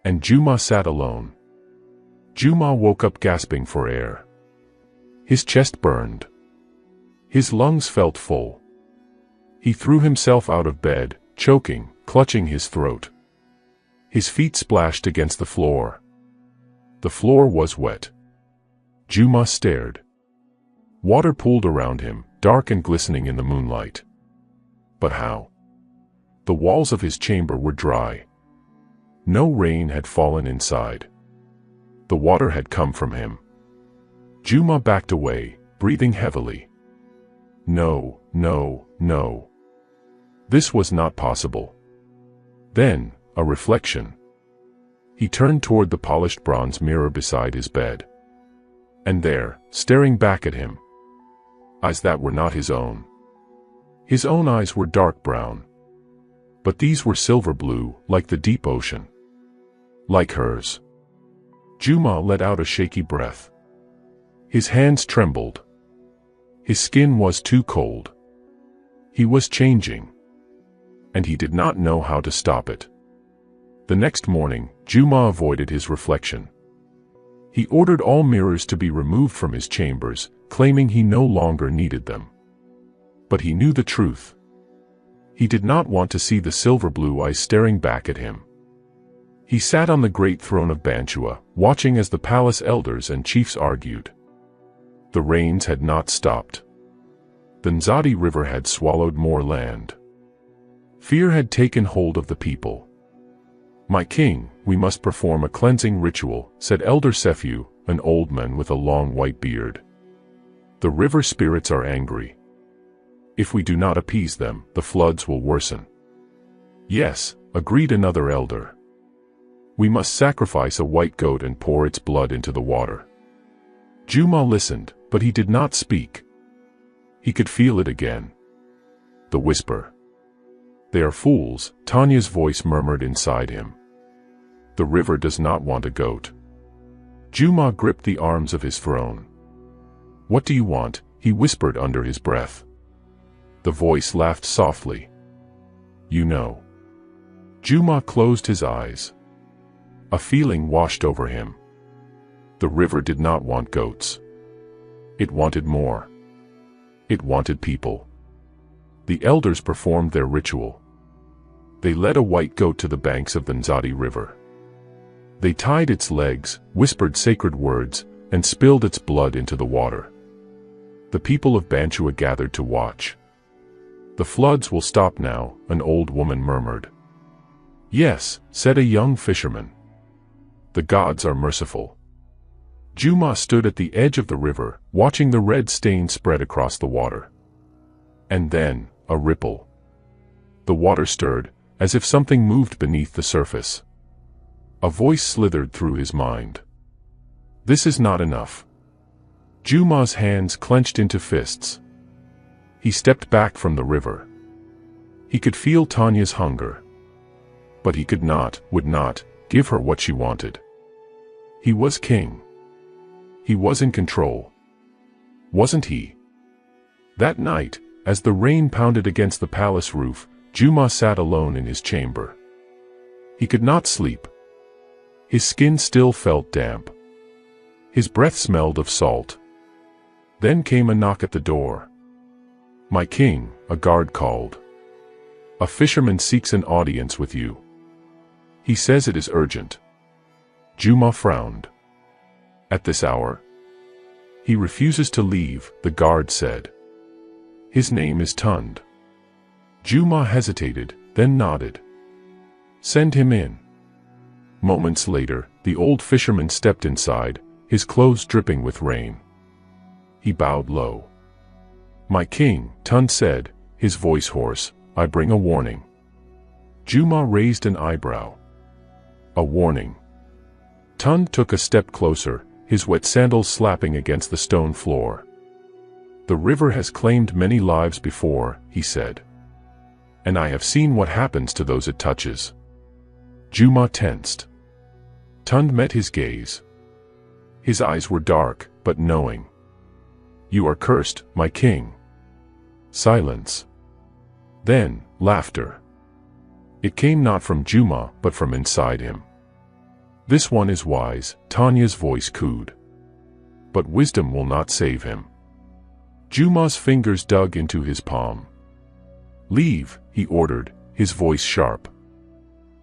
And Juma sat alone. Juma woke up gasping for air. His chest burned. His lungs felt full. He threw himself out of bed, choking, clutching his throat. His feet splashed against the floor. The floor was wet. Juma stared. Water pooled around him, dark and glistening in the moonlight. But how? The walls of his chamber were dry. No rain had fallen inside. The water had come from him. Juma backed away, breathing heavily. No, no, no. This was not possible. Then, a reflection. He turned toward the polished bronze mirror beside his bed. And there, staring back at him, eyes that were not his own. His own eyes were dark brown. But these were silver blue, like the deep ocean. Like hers. Juma let out a shaky breath. His hands trembled. His skin was too cold. He was changing. And he did not know how to stop it. The next morning, Juma avoided his reflection. He ordered all mirrors to be removed from his chambers, claiming he no longer needed them. But he knew the truth. He did not want to see the silver blue eyes staring back at him. He sat on the great throne of Bantua, watching as the palace elders and chiefs argued. The rains had not stopped. The Nzadi River had swallowed more land. Fear had taken hold of the people. "My king, we must perform a cleansing ritual," said Elder Sephu, an old man with a long white beard. "The river spirits are angry. If we do not appease them, the floods will worsen." "Yes," agreed another elder. "We must sacrifice a white goat and pour its blood into the water." Juma listened, but he did not speak. He could feel it again. The whisper. "They are fools," Tanya's voice murmured inside him. "The river does not want a goat." Juma gripped the arms of his throne. "What do you want?" he whispered under his breath. The voice laughed softly. "You know." Juma closed his eyes. A feeling washed over him. The river did not want goats. It wanted more. It wanted people. The elders performed their ritual. They led a white goat to the banks of the Nzadi River. They tied its legs, whispered sacred words, and spilled its blood into the water. The people of Bantua gathered to watch. "The floods will stop now," an old woman murmured. "Yes," said a young fisherman. "The gods are merciful." Juma stood at the edge of the river, watching the red stain spread across the water. And then, a ripple. The water stirred, as if something moved beneath the surface. A voice slithered through his mind. "This is not enough." Juma's hands clenched into fists. He stepped back from the river. He could feel Tanya's hunger. But he could not, would not, give her what she wanted. He was king. He was in control. Wasn't he? That night, as the rain pounded against the palace roof, Juma sat alone in his chamber. He could not sleep. His skin still felt damp. His breath smelled of salt. Then came a knock at the door. "My king," a guard called. "A fisherman seeks an audience with you. He says it is urgent." Juma frowned. "At this hour?" "He refuses to leave," the guard said. "His name is Tund." Juma hesitated, then nodded. "Send him in." Moments later, the old fisherman stepped inside, his clothes dripping with rain. He bowed low. "My king," Tund said, his voice hoarse, "I bring a warning." Juma raised an eyebrow. "A warning?" Tund took a step closer, his wet sandals slapping against the stone floor. "The river has claimed many lives before," he said. "And I have seen what happens to those it touches." Juma tensed. Tund met his gaze. His eyes were dark, but knowing. "You are cursed, my king." Silence. Then, laughter. It came not from Juma, but from inside him. This one is wise, Tanya's voice cooed. But wisdom will not save him. Juma's fingers dug into his palm. Leave, he ordered, his voice sharp.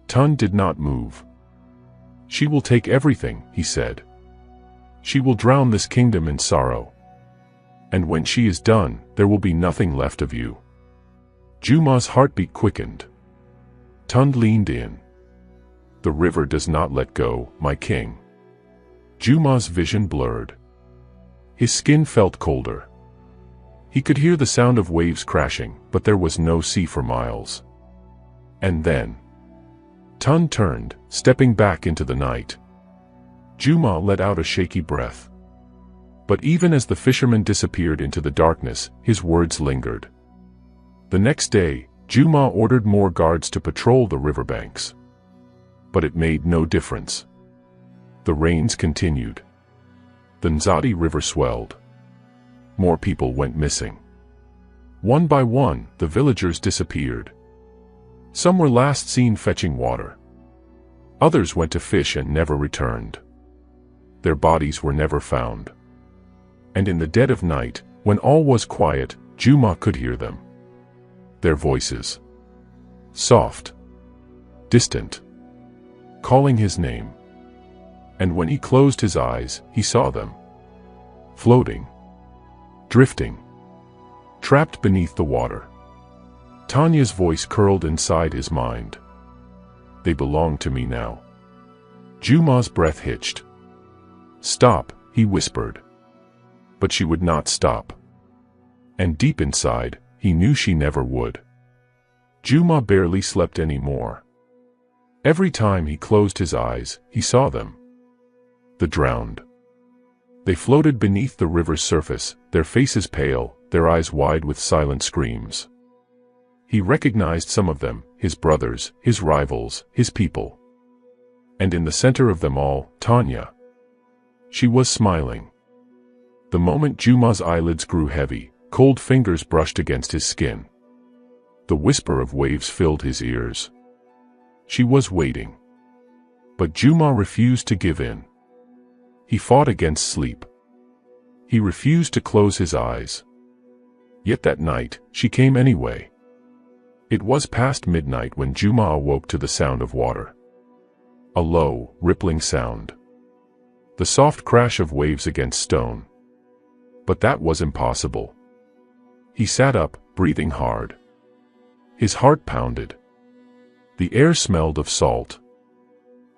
Tun did not move. She will take everything, he said. She will drown this kingdom in sorrow. And when she is done, there will be nothing left of you. Juma's heartbeat quickened. Tun leaned in. The river does not let go, my king. Juma's vision blurred. His skin felt colder. He could hear the sound of waves crashing, but there was no sea for miles. And then Tun turned, stepping back into the night. Juma let out a shaky breath. But even as the fisherman disappeared into the darkness, his words lingered. The next day, Juma ordered more guards to patrol the riverbanks. But it made no difference. The rains continued. The Nzati River swelled. More people went missing. One by one, the villagers disappeared. Some were last seen fetching water. Others went to fish and never returned. Their bodies were never found. And in the dead of night, when all was quiet, Juma could hear them. Their voices. Soft. Distant. Calling his name. And when he closed his eyes, he saw them. Floating. Drifting. Trapped beneath the water. Tanya's voice curled inside his mind. They belong to me now. Juma's breath hitched. Stop, he whispered. But she would not stop. And deep inside, he knew she never would. Juma barely slept anymore. Every time he closed his eyes, he saw them. The drowned. They floated beneath the river's surface, their faces pale, their eyes wide with silent screams. He recognized some of them, his brothers, his rivals, his people. And in the center of them all, Tanya. She was smiling. The moment Juma's eyelids grew heavy, cold fingers brushed against his skin. The whisper of waves filled his ears. She was waiting. But Juma refused to give in. He fought against sleep. He refused to close his eyes. Yet that night, she came anyway. It was past midnight when Juma awoke to the sound of water. A low, rippling sound. The soft crash of waves against stone. But that was impossible. He sat up, breathing hard. His heart pounded. The air smelled of salt.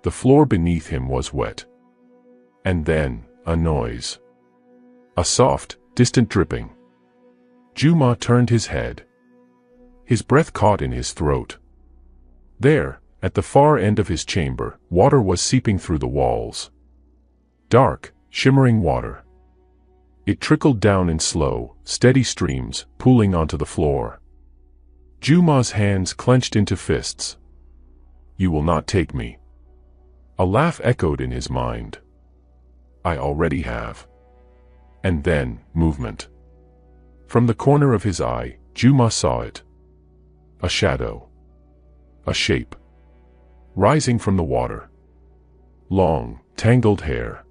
The floor beneath him was wet. And then, a noise. A soft, distant dripping. Juma turned his head. His breath caught in his throat. There, at the far end of his chamber, water was seeping through the walls. Dark, shimmering water. It trickled down in slow, steady streams, pooling onto the floor. Juma's hands clenched into fists. You will not take me. A laugh echoed in his mind. I already have. And then, movement. From the corner of his eye, Juma saw it. A shadow. A shape. Rising from the water. Long, tangled hair.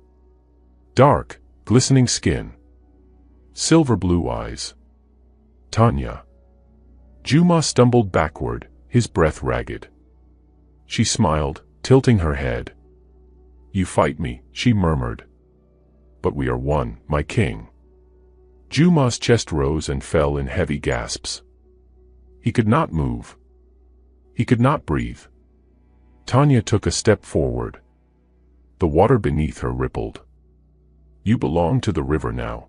Dark, glistening skin. Silver blue eyes. Tanya. Juma stumbled backward, his breath ragged. She smiled, tilting her head. You fight me, she murmured. But we are one, my king. Juma's chest rose and fell in heavy gasps. He could not move. He could not breathe. Tanya took a step forward. The water beneath her rippled. You belong to the river now.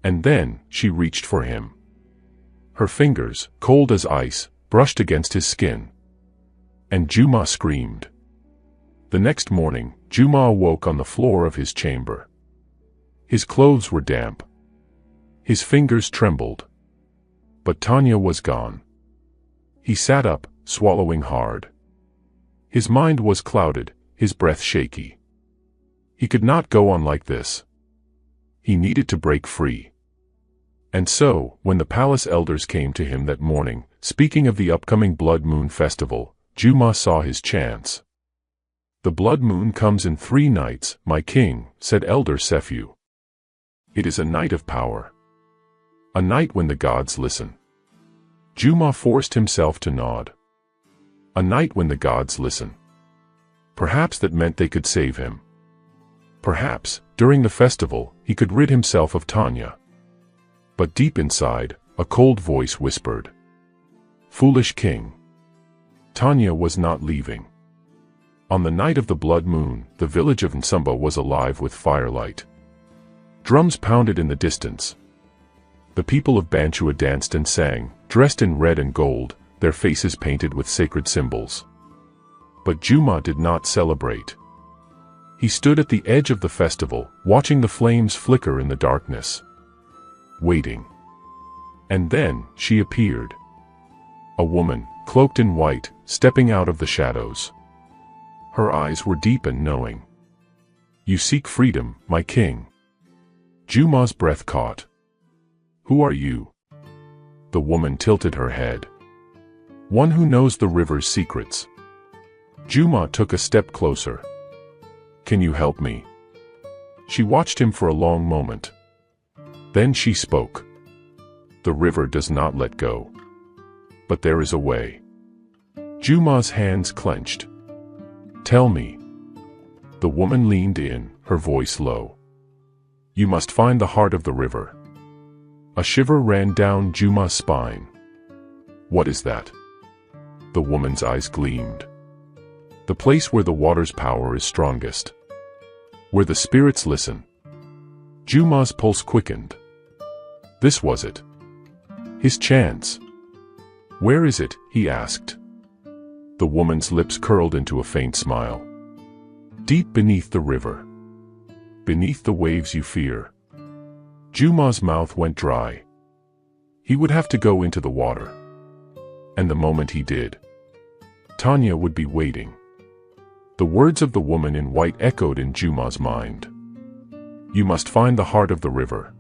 And then, she reached for him. Her fingers, cold as ice, brushed against his skin. And Juma screamed. The next morning, Juma awoke on the floor of his chamber. His clothes were damp. His fingers trembled. But Tanya was gone. He sat up, swallowing hard. His mind was clouded, his breath shaky. He could not go on like this. He needed to break free. And so, when the palace elders came to him that morning, speaking of the upcoming Blood Moon Festival, Juma saw his chance. The blood moon comes in 3 nights, my king, said Elder Sephu. It is a night of power. A night when the gods listen. Juma forced himself to nod. A night when the gods listen. Perhaps that meant they could save him. Perhaps, during the festival, he could rid himself of Tanya. But deep inside, a cold voice whispered, "Foolish king." Tanya was not leaving. On the night of the blood moon, the village of Nsumba was alive with firelight. Drums pounded in the distance. The people of Banchua danced and sang, dressed in red and gold, their faces painted with sacred symbols. But Juma did not celebrate. He stood at the edge of the festival, watching the flames flicker in the darkness. Waiting. And then, she appeared. A woman, cloaked in white, stepping out of the shadows. Her eyes were deep and knowing. "You seek freedom, my king." Juma's breath caught. "Who are you?" The woman tilted her head. "One who knows the river's secrets." Juma took a step closer. "Can you help me?" She watched him for a long moment. Then she spoke. "The river does not let go. But there is a way." Juma's hands clenched. "Tell me." The woman leaned in, her voice low. "You must find the heart of the river." A shiver ran down Juma's spine. "What is that?" The woman's eyes gleamed. "The place where the water's power is strongest. Where the spirits listen." Juma's pulse quickened. This was it. His chance. "Where is it?" he asked. The woman's lips curled into a faint smile. "Deep beneath the river. Beneath the waves you fear." Juma's mouth went dry. He would have to go into the water. And the moment he did, Tanya would be waiting. The words of the woman in white echoed in Juma's mind. "You must find the heart of the river."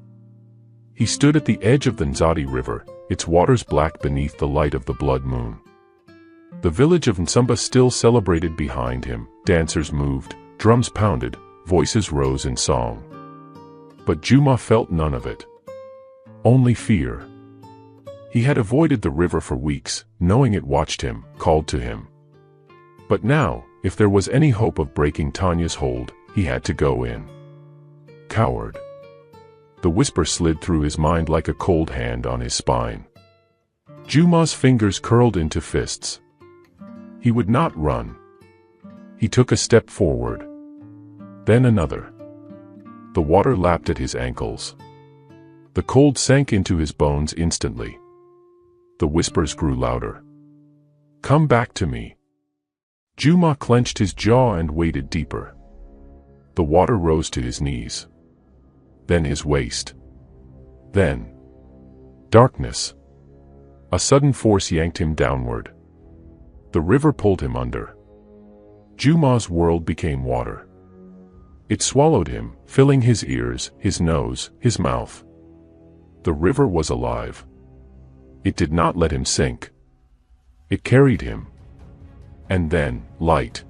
He stood at the edge of the Nzadi River, its waters black beneath the light of the blood moon. The village of Nsumba still celebrated behind him, dancers moved, drums pounded, voices rose in song. But Juma felt none of it. Only fear. He had avoided the river for weeks, knowing it watched him, called to him. But now, if there was any hope of breaking Tanya's hold, he had to go in. Coward. The whisper slid through his mind like a cold hand on his spine. Juma's fingers curled into fists. He would not run. He took a step forward. Then another. The water lapped at his ankles. The cold sank into his bones instantly. The whispers grew louder. "Come back to me." Juma clenched his jaw and waded deeper. The water rose to his knees. Then his waist. Then darkness. A sudden force yanked him downward. The river pulled him under. Juma's world became water. It swallowed him, filling his ears, his nose, his mouth. The river was alive. It did not let him sink. It carried him. And then, light.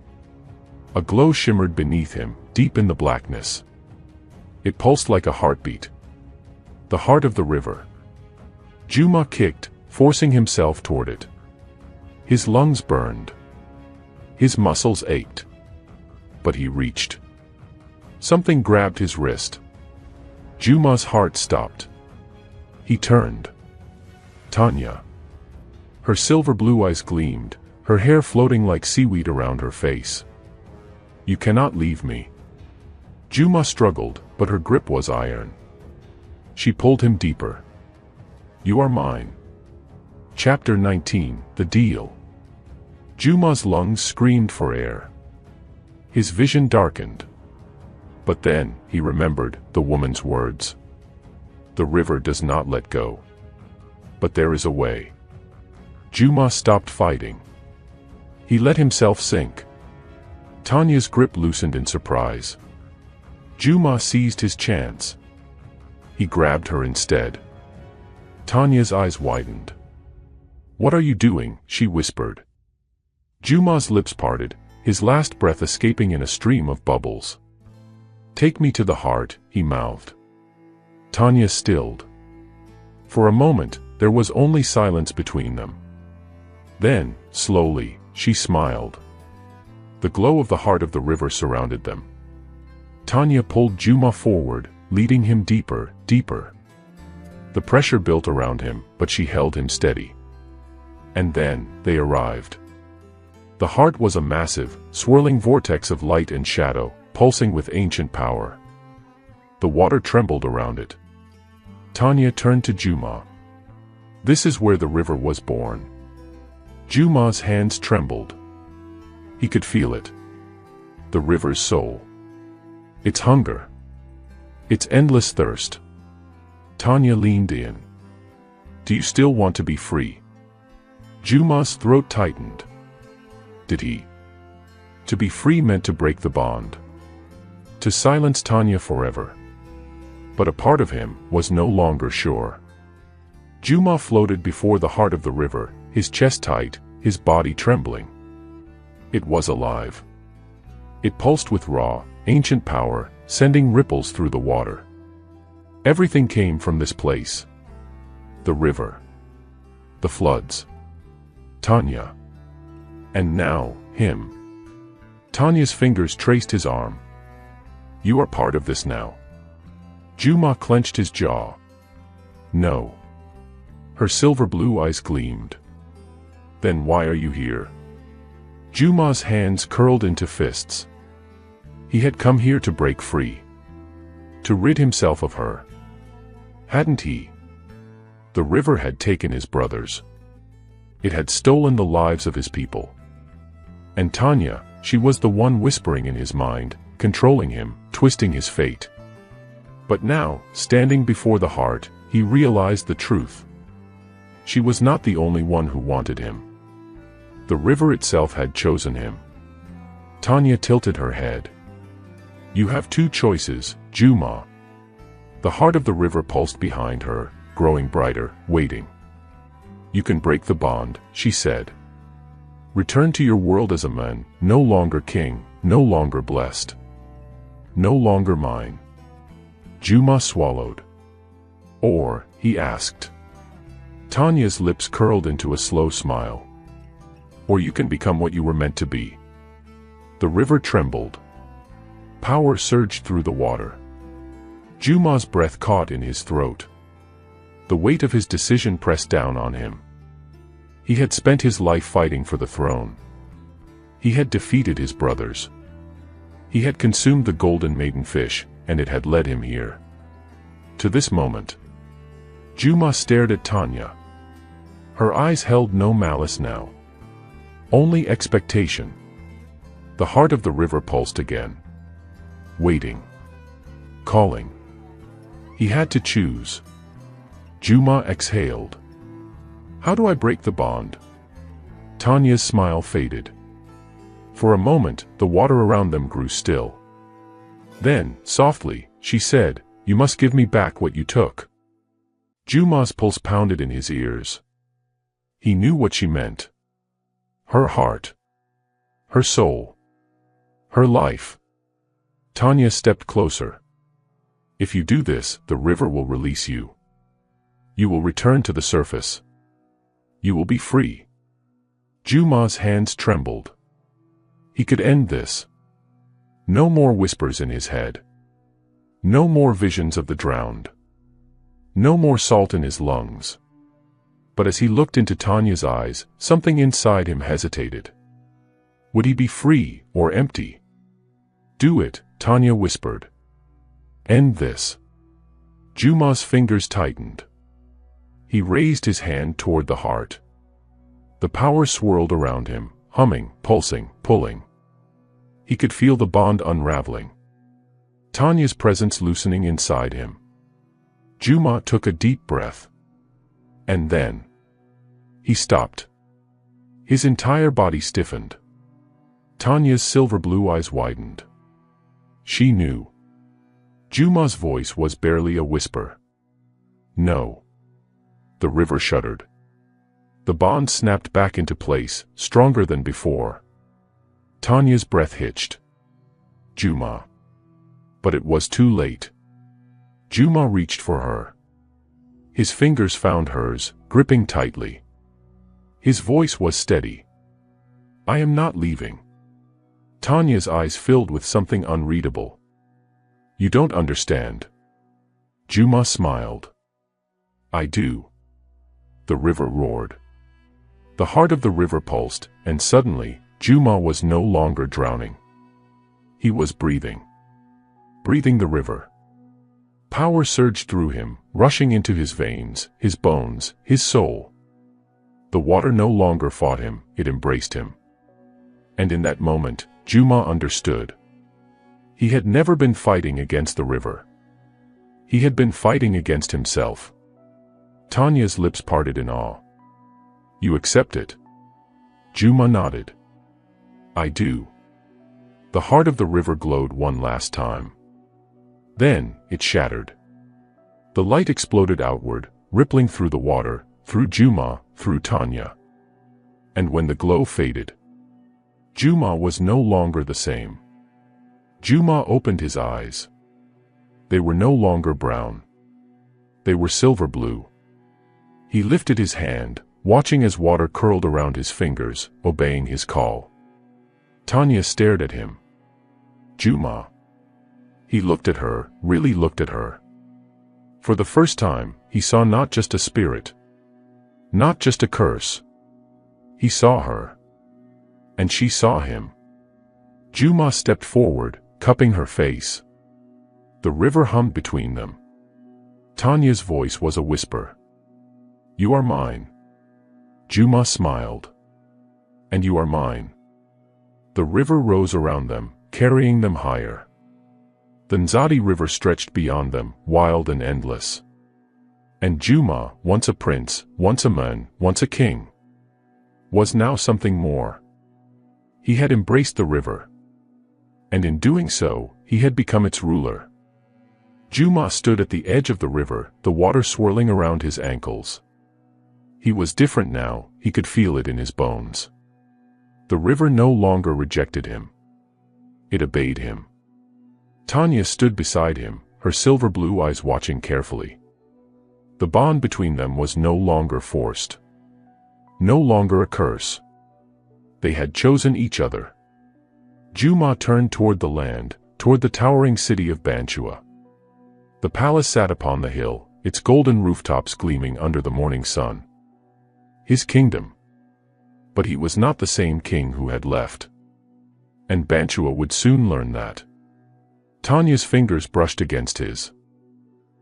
A glow shimmered beneath him, deep in the blackness. It pulsed like a heartbeat. The heart of the river. Juma kicked, forcing himself toward it. His lungs burned. His muscles ached. But he reached. Something grabbed his wrist. Juma's heart stopped. He turned. Tanya. Her silver blue eyes gleamed, her hair floating like seaweed around her face. "You cannot leave me." Juma struggled, but her grip was iron. She pulled him deeper. "You are mine." Chapter 19, The Deal. Juma's lungs screamed for air. His vision darkened. But then, he remembered the woman's words. The river does not let go. But there is a way. Juma stopped fighting. He let himself sink. Tanya's grip loosened in surprise. Juma seized his chance. He grabbed her instead. Tanya's eyes widened. "What are you doing?" she whispered. Juma's lips parted, his last breath escaping in a stream of bubbles. "Take me to the heart," he mouthed. Tanya stilled. For a moment, there was only silence between them. Then, slowly, she smiled. The glow of the heart of the river surrounded them. Tanya pulled Juma forward, leading him deeper, deeper. The pressure built around him, but she held him steady. And then, they arrived. The heart was a massive, swirling vortex of light and shadow, pulsing with ancient power. The water trembled around it. Tanya turned to Juma. "This is where the river was born." Juma's hands trembled. He could feel it. The river's soul. Its hunger. Its endless thirst. Tanya leaned in. "Do you still want to be free?" Juma's throat tightened. Did he? To be free meant to break the bond. To silence Tanya forever. But a part of him was no longer sure. Juma floated before the heart of the river, his chest tight, his body trembling. It was alive. It pulsed with raw, ancient power, sending ripples through the water. Everything came from this place. The river. The floods. Tanya. And now, him. Tanya's fingers traced his arm. "You are part of this now." Juma clenched his jaw. "No." Her silver blue eyes gleamed. "Then why are you here?" Juma's hands curled into fists. He had come here to break free. To rid himself of her. Hadn't he? The river had taken his brothers. It had stolen the lives of his people. And Tanya, she was the one whispering in his mind, controlling him, twisting his fate. But now, standing before the heart, he realized the truth. She was not the only one who wanted him. The river itself had chosen him. Tanya tilted her head. "You have two choices, Juma." The heart of the river pulsed behind her, growing brighter, waiting. "You can break the bond," she said. "Return to your world as a man, no longer king, no longer blessed. No longer mine." Juma swallowed. "Or," he asked. Tanya's lips curled into a slow smile. "Or you can become what you were meant to be." The river trembled. Power surged through the water. Juma's breath caught in his throat. The weight of his decision pressed down on him. He had spent his life fighting for the throne. He had defeated his brothers. He had consumed the golden maiden fish, and it had led him here. To this moment. Juma stared at Tanya. Her eyes held no malice now. Only expectation. The heart of the river pulsed again. Waiting. Calling. He had to choose. Juma exhaled. "How do I break the bond?" Tanya's smile faded. For a moment, the water around them grew still. Then, softly, she said, "You must give me back what you took." Juma's pulse pounded in his ears. He knew what she meant. Her heart. Her soul. Her life. Tanya stepped closer. "If you do this, the river will release you. You will return to the surface. You will be free." Juma's hands trembled. He could end this. No more whispers in his head. No more visions of the drowned. No more salt in his lungs. But as he looked into Tanya's eyes, something inside him hesitated. Would he be free or empty? "Do it," Tanya whispered. "End this." Juma's fingers tightened. He raised his hand toward the heart. The power swirled around him, humming, pulsing, pulling. He could feel the bond unraveling. Tanya's presence loosening inside him. Juma took a deep breath. And then he stopped. His entire body stiffened. Tanya's silver blue eyes widened. She knew. Juma's voice was barely a whisper. "No." The river shuddered. The bond snapped back into place, stronger than before. Tanya's breath hitched. Juma. But it was too late. Juma reached for her. His fingers found hers, gripping tightly. His voice was steady. I am not leaving. Tanya's eyes filled with something unreadable. You don't understand. Juma smiled. I do. The river roared. The heart of the river pulsed, and suddenly, Juma was no longer drowning. He was breathing. Breathing the river. Power surged through him, rushing into his veins, his bones, his soul. The water no longer fought him, it embraced him. And in that moment, Juma understood. He had never been fighting against the river. He had been fighting against himself. Tanya's lips parted in awe. You accept it? Juma nodded. I do. The heart of the river glowed one last time. Then, it shattered. The light exploded outward, rippling through the water, through Juma, through Tanya. And when the glow faded, Juma was no longer the same. Juma opened his eyes. They were no longer brown. They were silver blue. He lifted his hand, watching as water curled around his fingers, obeying his call. Tanya stared at him. Juma. He looked at her, really looked at her. For the first time, he saw not just a spirit. Not just a curse. He saw her. And she saw him. Juma stepped forward, cupping her face. The river hummed between them. Tanya's voice was a whisper. You are mine. Juma smiled. And you are mine. The river rose around them, carrying them higher. The Nzadi River stretched beyond them, wild and endless. And Juma, once a prince, once a man, once a king, was now something more. He had embraced the river. And in doing so, he had become its ruler. Juma stood at the edge of the river, the water swirling around his ankles. He was different now, he could feel it in his bones. The river no longer rejected him. It obeyed him. Tanya stood beside him, her silver blue eyes watching carefully. The bond between them was no longer forced. No longer a curse. They had chosen each other. Juma turned toward the land, toward the towering city of Banchua. The palace sat upon the hill, its golden rooftops gleaming under the morning sun. His kingdom. But he was not the same king who had left. And Banchua would soon learn that. Tanya's fingers brushed against his.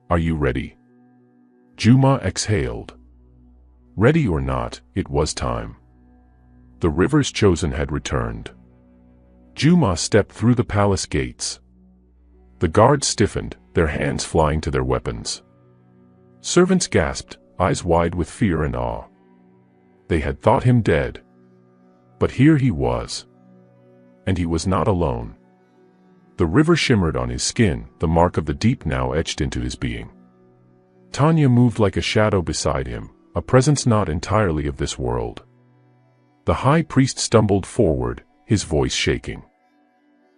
Are you ready? Juma exhaled. Ready or not, it was time. The river's chosen had returned. Juma stepped through the palace gates. The guards stiffened, their hands flying to their weapons. Servants gasped, eyes wide with fear and awe. They had thought him dead. But here he was. And he was not alone. The river shimmered on his skin, the mark of the deep now etched into his being. Tanya moved like a shadow beside him, a presence not entirely of this world. The high priest stumbled forward, his voice shaking.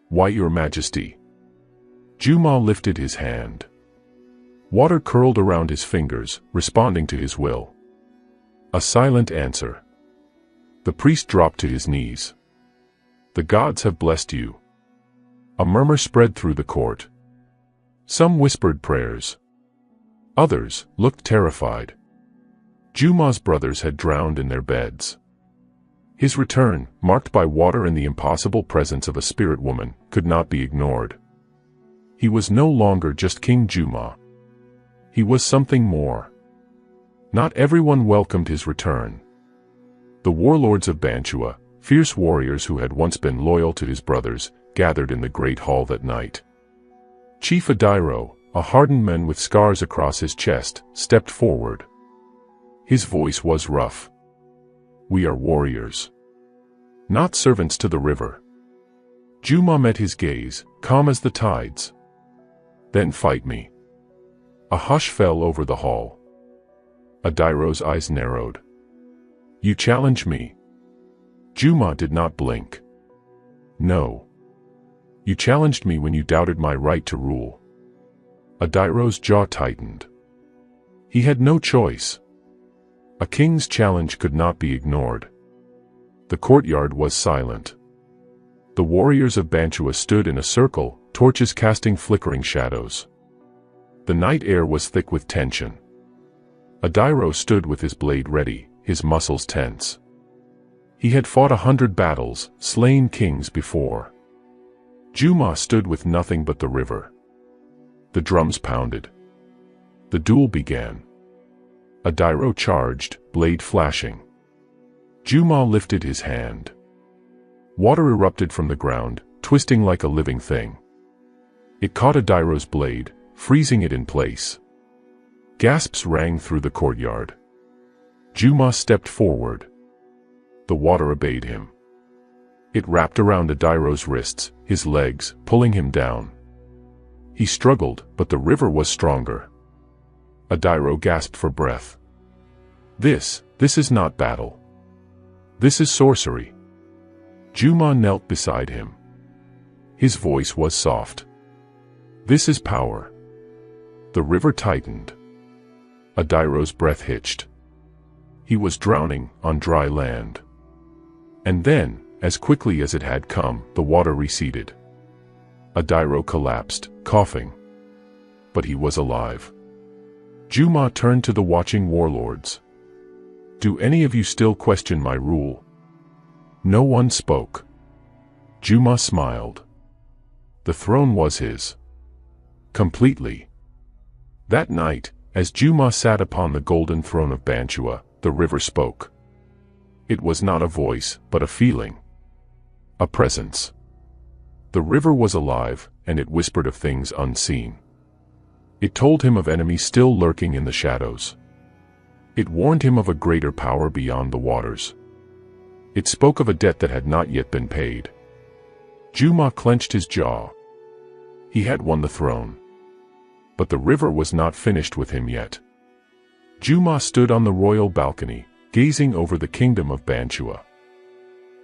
Why, Your Majesty? Juma lifted his hand. Water curled around his fingers, responding to his will. A silent answer. The priest dropped to his knees. The gods have blessed you. A murmur spread through the court. Some whispered prayers. Others looked terrified. Juma's brothers had drowned in their beds. His return, marked by water and the impossible presence of a spirit woman, could not be ignored. He was no longer just King Juma. He was something more. Not everyone welcomed his return. The warlords of Banchua, fierce warriors who had once been loyal to his brothers, gathered in the great hall that night. Chief Adairo, a hardened man with scars across his chest, stepped forward. His voice was rough. We are warriors. Not servants to the river. Juma met his gaze, calm as the tides. Then fight me. A hush fell over the hall. Adairo's eyes narrowed. You challenge me? Juma did not blink. No. You challenged me when you doubted my right to rule. Adairo's jaw tightened. He had no choice. A king's challenge could not be ignored. The courtyard was silent. The warriors of Bantua stood in a circle, torches casting flickering shadows. The night air was thick with tension. Adairo stood with his blade ready, his muscles tense. He had fought 100 battles, slain kings before. Juma stood with nothing but the river. The drums pounded. The duel began. Adairo charged, blade flashing. Juma lifted his hand. Water erupted from the ground, twisting like a living thing. It caught Adairo's blade, freezing it in place. Gasps rang through the courtyard. Juma stepped forward. The water obeyed him. It wrapped around Adairo's wrists, his legs, pulling him down. He struggled, but the river was stronger. Adairo gasped for breath. This is not battle. This is sorcery. Juma knelt beside him. His voice was soft. This is power. The river tightened. Adairo's breath hitched. He was drowning on dry land. And then, as quickly as it had come, the water receded. Adairo collapsed, coughing. But he was alive. Juma turned to the watching warlords. Do any of you still question my rule? No one spoke. Juma smiled. The throne was his. Completely. That night, as Juma sat upon the golden throne of Bantua, the river spoke. It was not a voice, but a feeling. A presence. The river was alive, and it whispered of things unseen. It told him of enemies still lurking in the shadows. It warned him of a greater power beyond the waters. It spoke of a debt that had not yet been paid. Juma clenched his jaw. He had won the throne. But the river was not finished with him yet. Juma stood on the royal balcony, gazing over the kingdom of Bantua.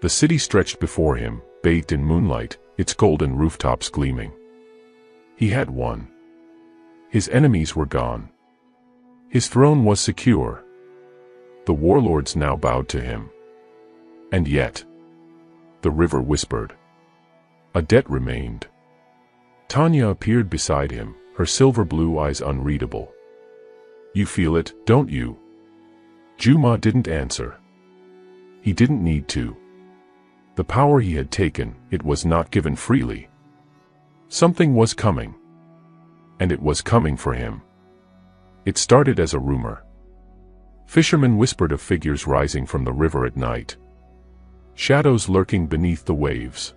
The city stretched before him, bathed in moonlight, its golden rooftops gleaming. He had won. His enemies were gone. His throne was secure. The warlords now bowed to him. And yet, the river whispered. A debt remained. Tanya appeared beside him, her silver blue eyes unreadable. You feel it, don't you? Juma didn't answer. He didn't need to. The power he had taken, it was not given freely. Something was coming. And it was coming for him. It started as a rumor. Fishermen whispered of figures rising from the river at night. Shadows lurking beneath the waves.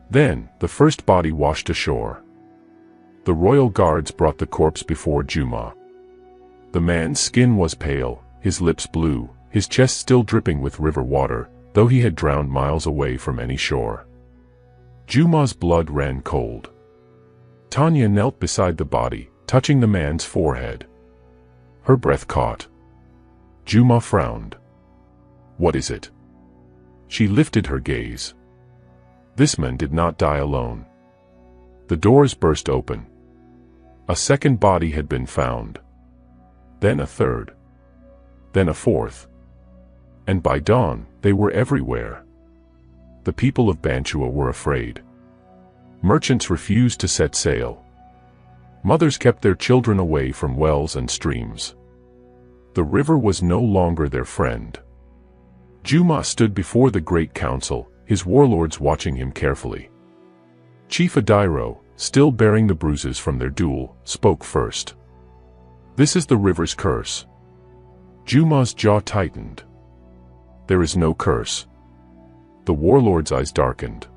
Then, the first body washed ashore. The royal guards brought the corpse before Juma. The man's skin was pale, his lips blue, his chest still dripping with river water, though he had drowned miles away from any shore. Juma's blood ran cold. Tanya knelt beside the body, touching the man's forehead. Her breath caught. Juma frowned. What is it? She lifted her gaze. This man did not die alone. The doors burst open. A second body had been found. Then a third. Then a fourth. And by dawn, they were everywhere. The people of Bantua were afraid. Merchants refused to set sail. Mothers kept their children away from wells and streams. The river was no longer their friend. Juma stood before the great council, his warlords watching him carefully. Chief Adairo, still bearing the bruises from their duel, spoke first. This is the river's curse. Juma's jaw tightened. There is no curse. The warlord's eyes darkened.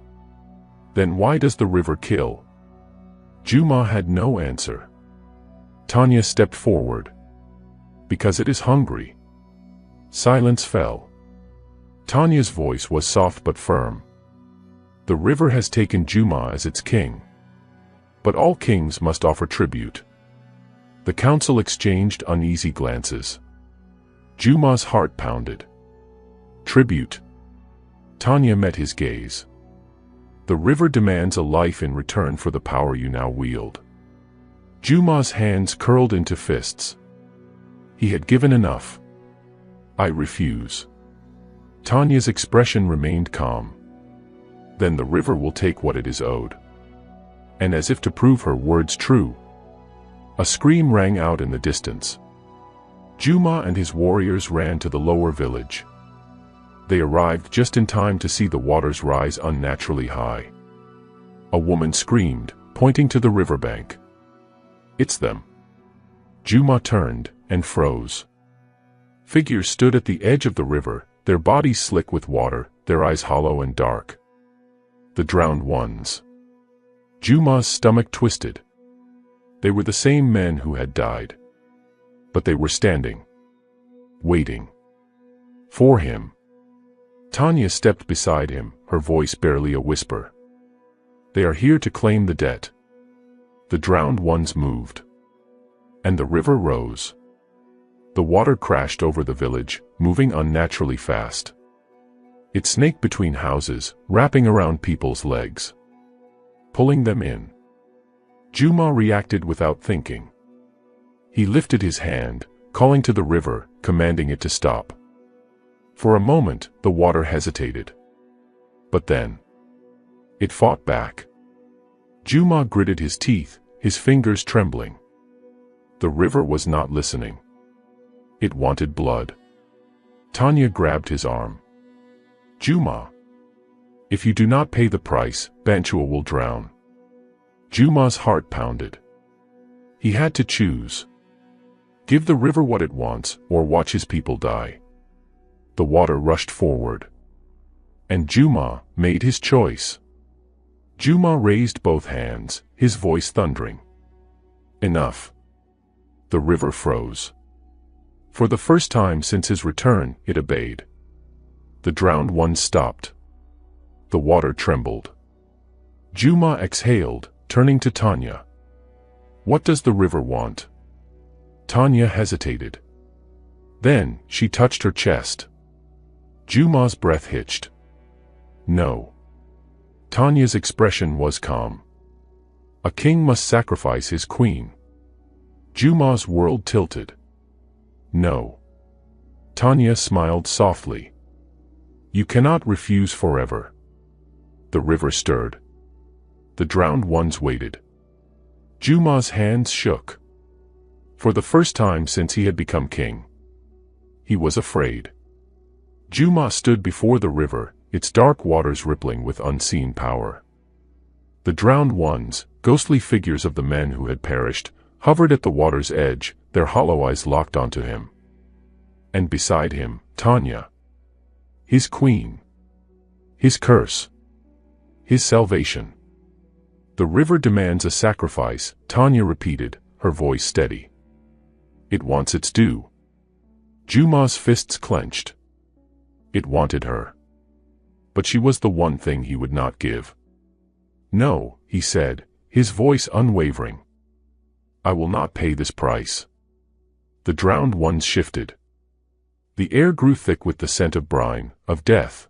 Then why does the river kill? Juma had no answer. Tanya stepped forward. Because it is hungry. Silence fell. Tanya's voice was soft but firm. The river has taken Juma as its king. But all kings must offer tribute. The council exchanged uneasy glances. Juma's heart pounded. Tribute. Tanya met his gaze. The river demands a life in return for the power you now wield. Juma's hands curled into fists. He had given enough. I refuse. Tanya's expression remained calm. Then the river will take what it is owed. And as if to prove her words true, a scream rang out in the distance. Juma and his warriors ran to the lower village. They arrived just in time to see the waters rise unnaturally high. A woman screamed, pointing to the riverbank. "It's them." Juma turned and froze. Figures stood at the edge of the river, their bodies slick with water, their eyes hollow and dark. The drowned ones. Juma's stomach twisted. They were the same men who had died. But they were standing, waiting for him. Tanya stepped beside him, her voice barely a whisper. "They are here to claim the debt." The drowned ones moved. And the river rose. The water crashed over the village, moving unnaturally fast. It snaked between houses, wrapping around people's legs, pulling them in. Juma reacted without thinking. He lifted his hand, calling to the river, commanding it to stop. For a moment, the water hesitated. But then, it fought back. Juma gritted his teeth, his fingers trembling. The river was not listening. It wanted blood. Tanya grabbed his arm. "Juma, if you do not pay the price, Banchua will drown." Juma's heart pounded. He had to choose. Give the river what it wants, or watch his people die. The water rushed forward. And Juma made his choice. Juma raised both hands, his voice thundering. Enough. The river froze. For the first time since his return, it obeyed. The drowned ones stopped. The water trembled. Juma exhaled, turning to Tanya. "What does the river want?" Tanya hesitated. Then, she touched her chest. Juma's breath hitched. "No." Tanya's expression was calm. "A king must sacrifice his queen." Juma's world tilted. "No." Tanya smiled softly. "You cannot refuse forever." The river stirred. The drowned ones waited. Juma's hands shook. For the first time since he had become king, he was afraid. Juma stood before the river, its dark waters rippling with unseen power. The drowned ones, ghostly figures of the men who had perished, hovered at the water's edge, their hollow eyes locked onto him. And beside him, Tanya. His queen. His curse. His salvation. "The river demands a sacrifice," Tanya repeated, her voice steady. "It wants its due." Juma's fists clenched. It wanted her. But she was the one thing he would not give. "No," he said, his voice unwavering. "I will not pay this price." The drowned ones shifted. The air grew thick with the scent of brine, of death.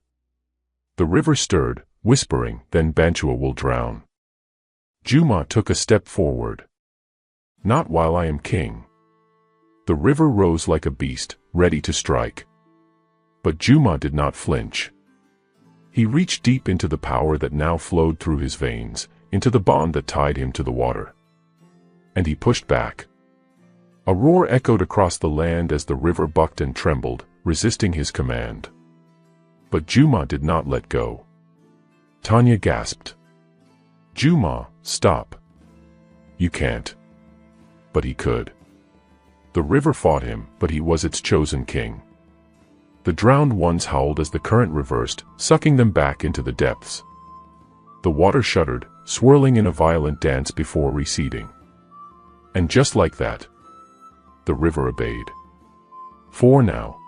The river stirred, whispering, "Then Banchua will drown." Juma took a step forward. "Not while I am king." The river rose like a beast, ready to strike. But Juma did not flinch. He reached deep into the power that now flowed through his veins, into the bond that tied him to the water. And he pushed back. A roar echoed across the land as the river bucked and trembled, resisting his command. But Juma did not let go. Tanya gasped. "Juma, stop. You can't." But he could. The river fought him, but he was its chosen king. The drowned ones howled as the current reversed, sucking them back into the depths. The water shuddered, swirling in a violent dance before receding. And just like that, the river obeyed. For now,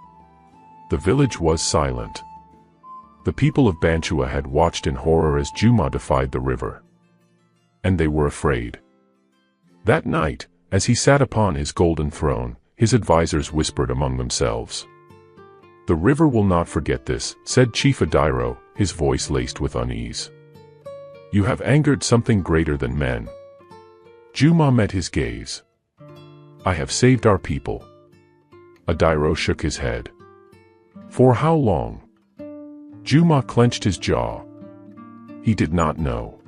the village was silent. The people of Banchua had watched in horror as Juma defied the river. And they were afraid. That night, as he sat upon his golden throne, his advisors whispered among themselves. "The river will not forget this," said Chief Adairo, his voice laced with unease. You have angered something greater than men. Juma met his gaze. I have saved our people. Adairo shook his head. For how long? Juma clenched his jaw. He did not know.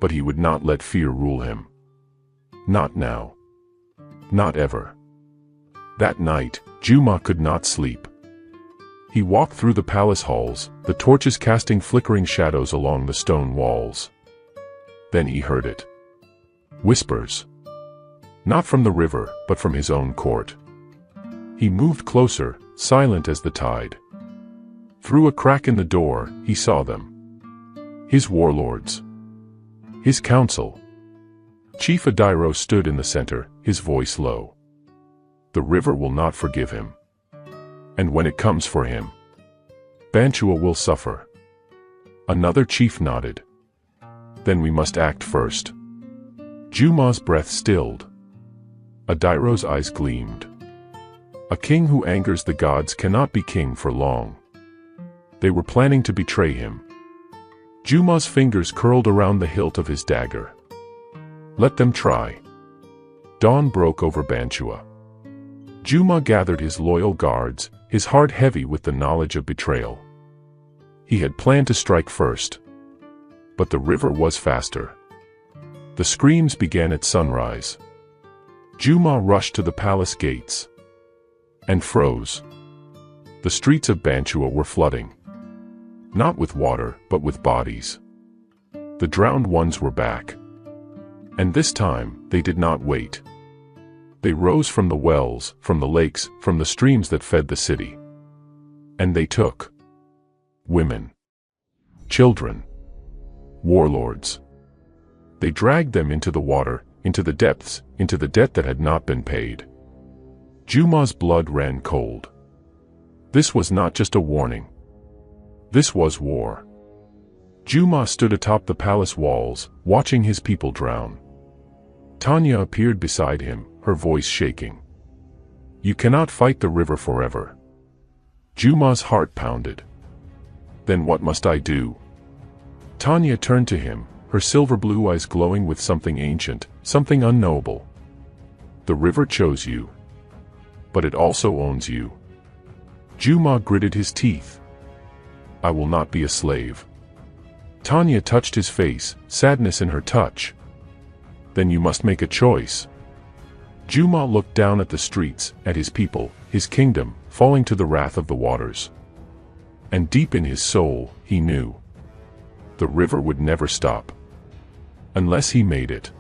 But he would not let fear rule him. Not now. Not ever. That night, Juma could not sleep. He walked through the palace halls, the torches casting flickering shadows along the stone walls. Then he heard it. Whispers. Not from the river, but from his own court. He moved closer, silent as the tide. Through a crack in the door, he saw them. His warlords. His council. Chief Adairo stood in the center, his voice low. The river will not forgive him. And when it comes for him, Bantua will suffer. Another chief nodded. Then we must act first. Juma's breath stilled. Adairo's eyes gleamed. A king who angers the gods cannot be king for long. They were planning to betray him. Juma's fingers curled around the hilt of his dagger. Let them try. Dawn broke over Bantua. Juma gathered his loyal guards, his heart heavy with the knowledge of betrayal. He had planned to strike first. But the river was faster. The screams began at sunrise. Juma rushed to the palace gates. And froze. The streets of Bantua were flooding. Not with water, but with bodies. The drowned ones were back. And this time, they did not wait. They rose from the wells, from the lakes, from the streams that fed the city. And they took women, children, warlords. They dragged them into the water, into the depths, into the debt that had not been paid. Juma's blood ran cold. This was not just a warning. This was war. Juma stood atop the palace walls, watching his people drown. Tanya appeared beside him, her voice shaking. You cannot fight the river forever. Juma's heart pounded. Then what must I do? Tanya turned to him, her silver blue eyes glowing with something ancient, something unknowable. The river chose you. But it also owns you. Juma gritted his teeth. I will not be a slave. Tanya touched his face, sadness in her touch. Then you must make a choice. Juma looked down at the streets, at his people, his kingdom, falling to the wrath of the waters. And deep in his soul, he knew. The river would never stop. Unless he made it.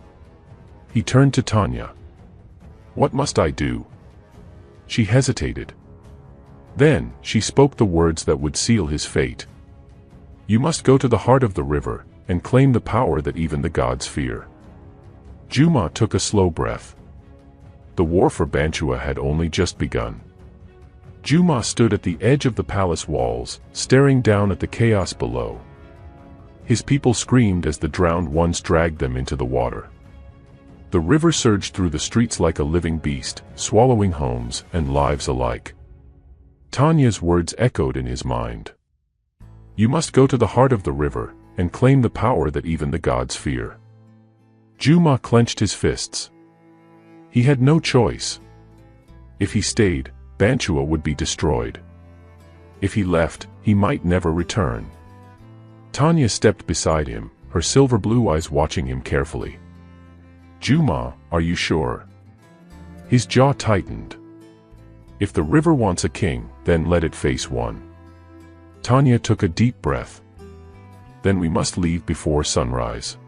He turned to Tanya. What must I do? She hesitated. Then, she spoke the words that would seal his fate. You must go to the heart of the river, and claim the power that even the gods fear. Juma took a slow breath. The war for Bantua had only just begun. Juma stood at the edge of the palace walls, staring down at the chaos below. His people screamed as the drowned ones dragged them into the water. The river surged through the streets like a living beast, swallowing homes and lives alike. Tanya's words echoed in his mind. You must go to the heart of the river, and claim the power that even the gods fear. Juma clenched his fists. He had no choice. If he stayed, Bantua would be destroyed. If he left, he might never return. Tanya stepped beside him, her silver blue eyes watching him carefully. Juma, are you sure? His jaw tightened. If the river wants a king, then let it face one. Tanya took a deep breath. Then we must leave before sunrise.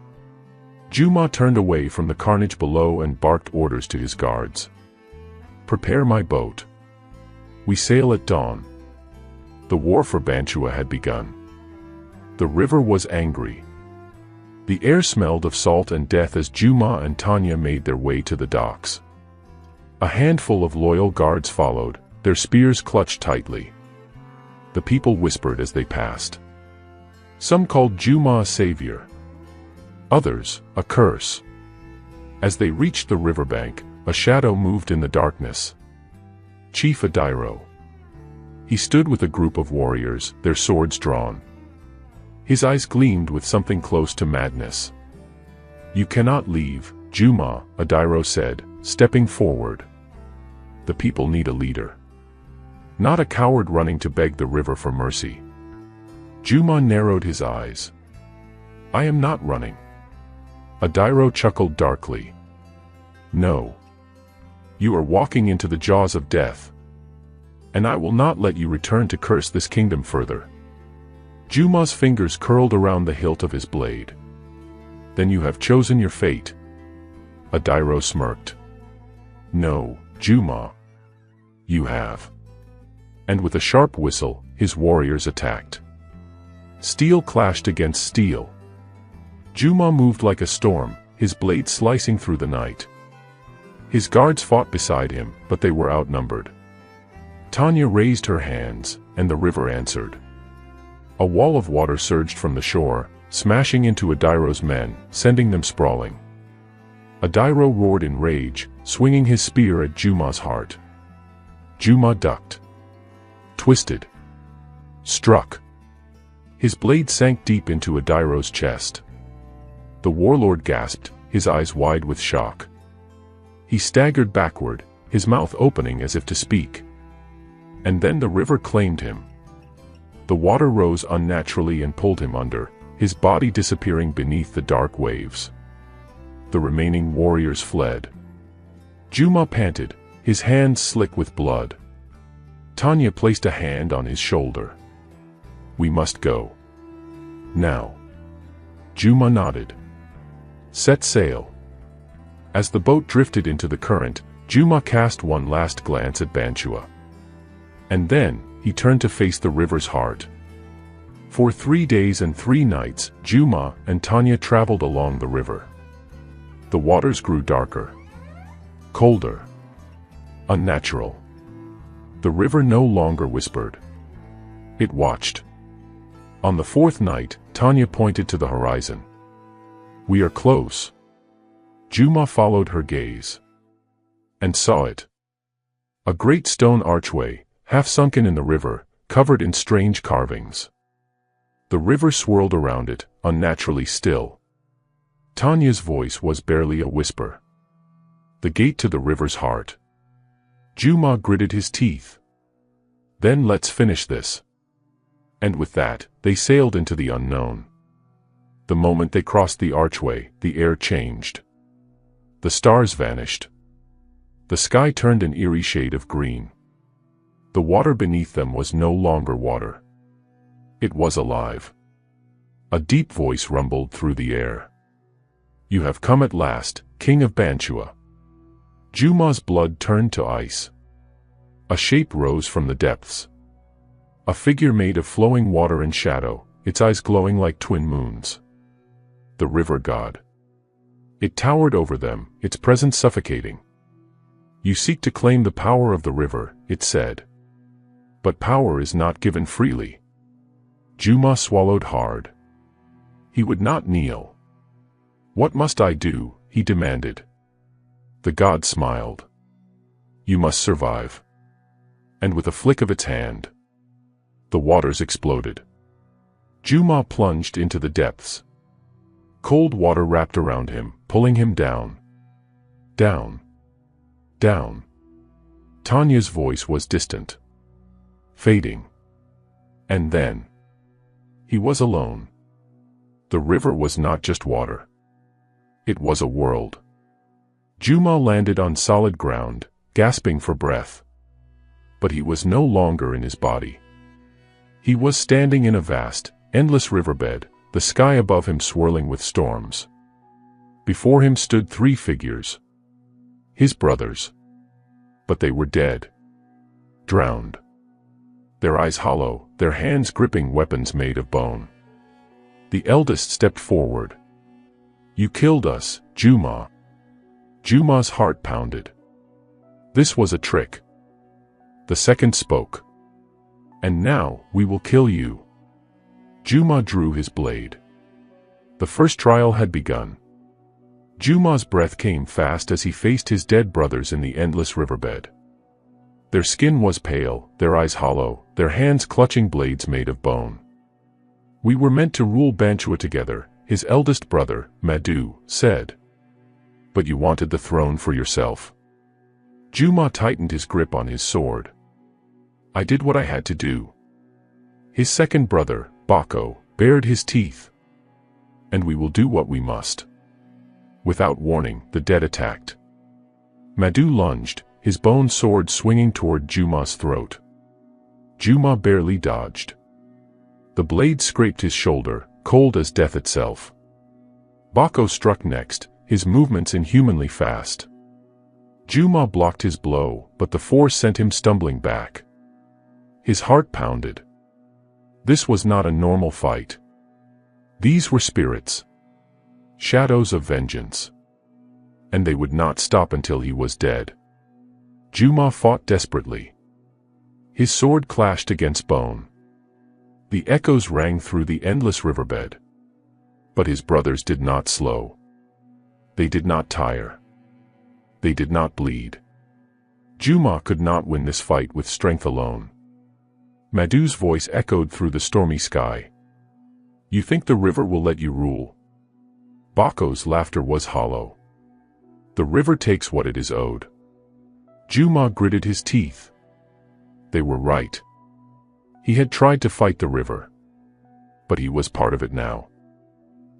Juma turned away from the carnage below and barked orders to his guards. Prepare my boat. We sail at dawn. The war for Bantua had begun. The river was angry. The air smelled of salt and death as Juma and Tanya made their way to the docks. A handful of loyal guards followed, their spears clutched tightly. The people whispered as they passed. Some called Juma a savior. Others, a curse. As they reached the riverbank, a shadow moved in the darkness. Chief Adairo. He stood with a group of warriors, their swords drawn. His eyes gleamed with something close to madness. "You cannot leave, Juma," Adairo said, stepping forward. "The people need a leader. Not a coward running to beg the river for mercy." Juma narrowed his eyes. "I am not running." Adairo chuckled darkly. "No. You are walking into the jaws of death. And I will not let you return to curse this kingdom further." Juma's fingers curled around the hilt of his blade. "Then you have chosen your fate." Adairo smirked. "No, Juma. You have." And with a sharp whistle, his warriors attacked. Steel clashed against steel. Juma moved like a storm, his blade slicing through the night. His guards fought beside him, but they were outnumbered. Tanya raised her hands, and the river answered. A wall of water surged from the shore, smashing into Adairo's men, sending them sprawling. Adairo roared in rage, swinging his spear at Juma's heart. Juma ducked. Twisted. Struck. His blade sank deep into Adairo's chest. The warlord gasped, his eyes wide with shock. He staggered backward, his mouth opening as if to speak. And then the river claimed him. The water rose unnaturally and pulled him under, his body disappearing beneath the dark waves. The remaining warriors fled. Juma panted, his hands slick with blood. Tanya placed a hand on his shoulder. "We must go. Now." Juma nodded. "Set sail." As the boat drifted into the current, Juma cast one last glance at Banchua. And then, he turned to face the river's heart. For 3 days and 3 nights, Juma and Tanya traveled along the river. The waters grew darker. Colder. Unnatural. The river no longer whispered. It watched. On the 4th night, Tanya pointed to the horizon. "We are close." Juma followed her gaze. And saw it. A great stone archway, half sunken in the river, covered in strange carvings. The river swirled around it, unnaturally still. Tanya's voice was barely a whisper. "The gate to the river's heart." Juma gritted his teeth. "Then let's finish this." And with that, they sailed into the unknown. The moment they crossed the archway, the air changed. The stars vanished. The sky turned an eerie shade of green. The water beneath them was no longer water. It was alive. A deep voice rumbled through the air. "You have come at last, King of Banchua." Juma's blood turned to ice. A shape rose from the depths. A figure made of flowing water and shadow, its eyes glowing like twin moons. The river god. It towered over them, its presence suffocating. "You seek to claim the power of the river," it said. "But power is not given freely." Juma swallowed hard. He would not kneel. "What must I do?" he demanded. The god smiled. "You must survive." And with a flick of its hand, the waters exploded. Juma plunged into the depths. Cold water wrapped around him, pulling him down. Down. Down. Tanya's voice was distant. Fading. And then, he was alone. The river was not just water. It was a world. Juma landed on solid ground, gasping for breath. But he was no longer in his body. He was standing in a vast, endless riverbed, the sky above him swirling with storms. Before him stood 3 figures. His brothers. But they were dead. Drowned. Their eyes hollow, their hands gripping weapons made of bone. The eldest stepped forward. "You killed us, Juma." Juma's heart pounded. This was a trick. The second spoke. "And now, we will kill you." Juma drew his blade. The first trial had begun. Juma's breath came fast as he faced his dead brothers in the endless riverbed. Their skin was pale, their eyes hollow, their hands clutching blades made of bone. We were meant to rule Banchua together, his eldest brother, Madhu, said. But you wanted the throne for yourself. Juma tightened his grip on his sword. I did what I had to do. His second brother, Bako, bared his teeth. And we will do what we must. Without warning, the dead attacked. Madhu lunged, his bone sword swinging toward Juma's throat. Juma barely dodged. The blade scraped his shoulder, cold as death itself. Bako struck next, his movements inhumanly fast. Juma blocked his blow, but the force sent him stumbling back. His heart pounded. This was not a normal fight. These were spirits. Shadows of vengeance. And they would not stop until he was dead. Juma fought desperately. His sword clashed against bone. The echoes rang through the endless riverbed. But his brothers did not slow. They did not tire. They did not bleed. Juma could not win this fight with strength alone. Madhu's voice echoed through the stormy sky. You think the river will let you rule? Bako's laughter was hollow. The river takes what it is owed. Juma gritted his teeth. They were right. He had tried to fight the river. But he was part of it now.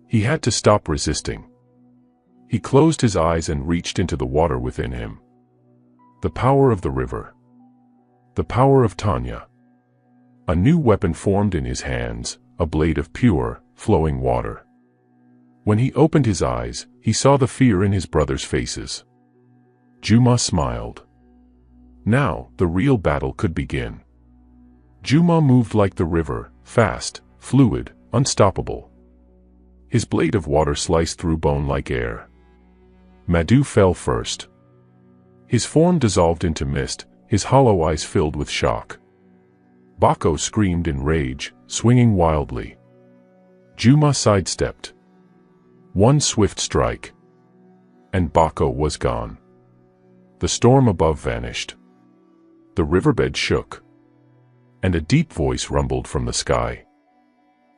He had to stop resisting. He closed his eyes and reached into the water within him. The power of the river. The power of Tanya. A new weapon formed in his hands, a blade of pure, flowing water. When he opened his eyes, he saw the fear in his brothers' faces. Juma smiled. Now, the real battle could begin. Juma moved like the river, fast, fluid, unstoppable. His blade of water sliced through bone like air. Madhu fell first. His form dissolved into mist, his hollow eyes filled with shock. Bako screamed in rage, swinging wildly. Juma sidestepped. One swift strike. And Bako was gone. The storm above vanished. The riverbed shook. And a deep voice rumbled from the sky.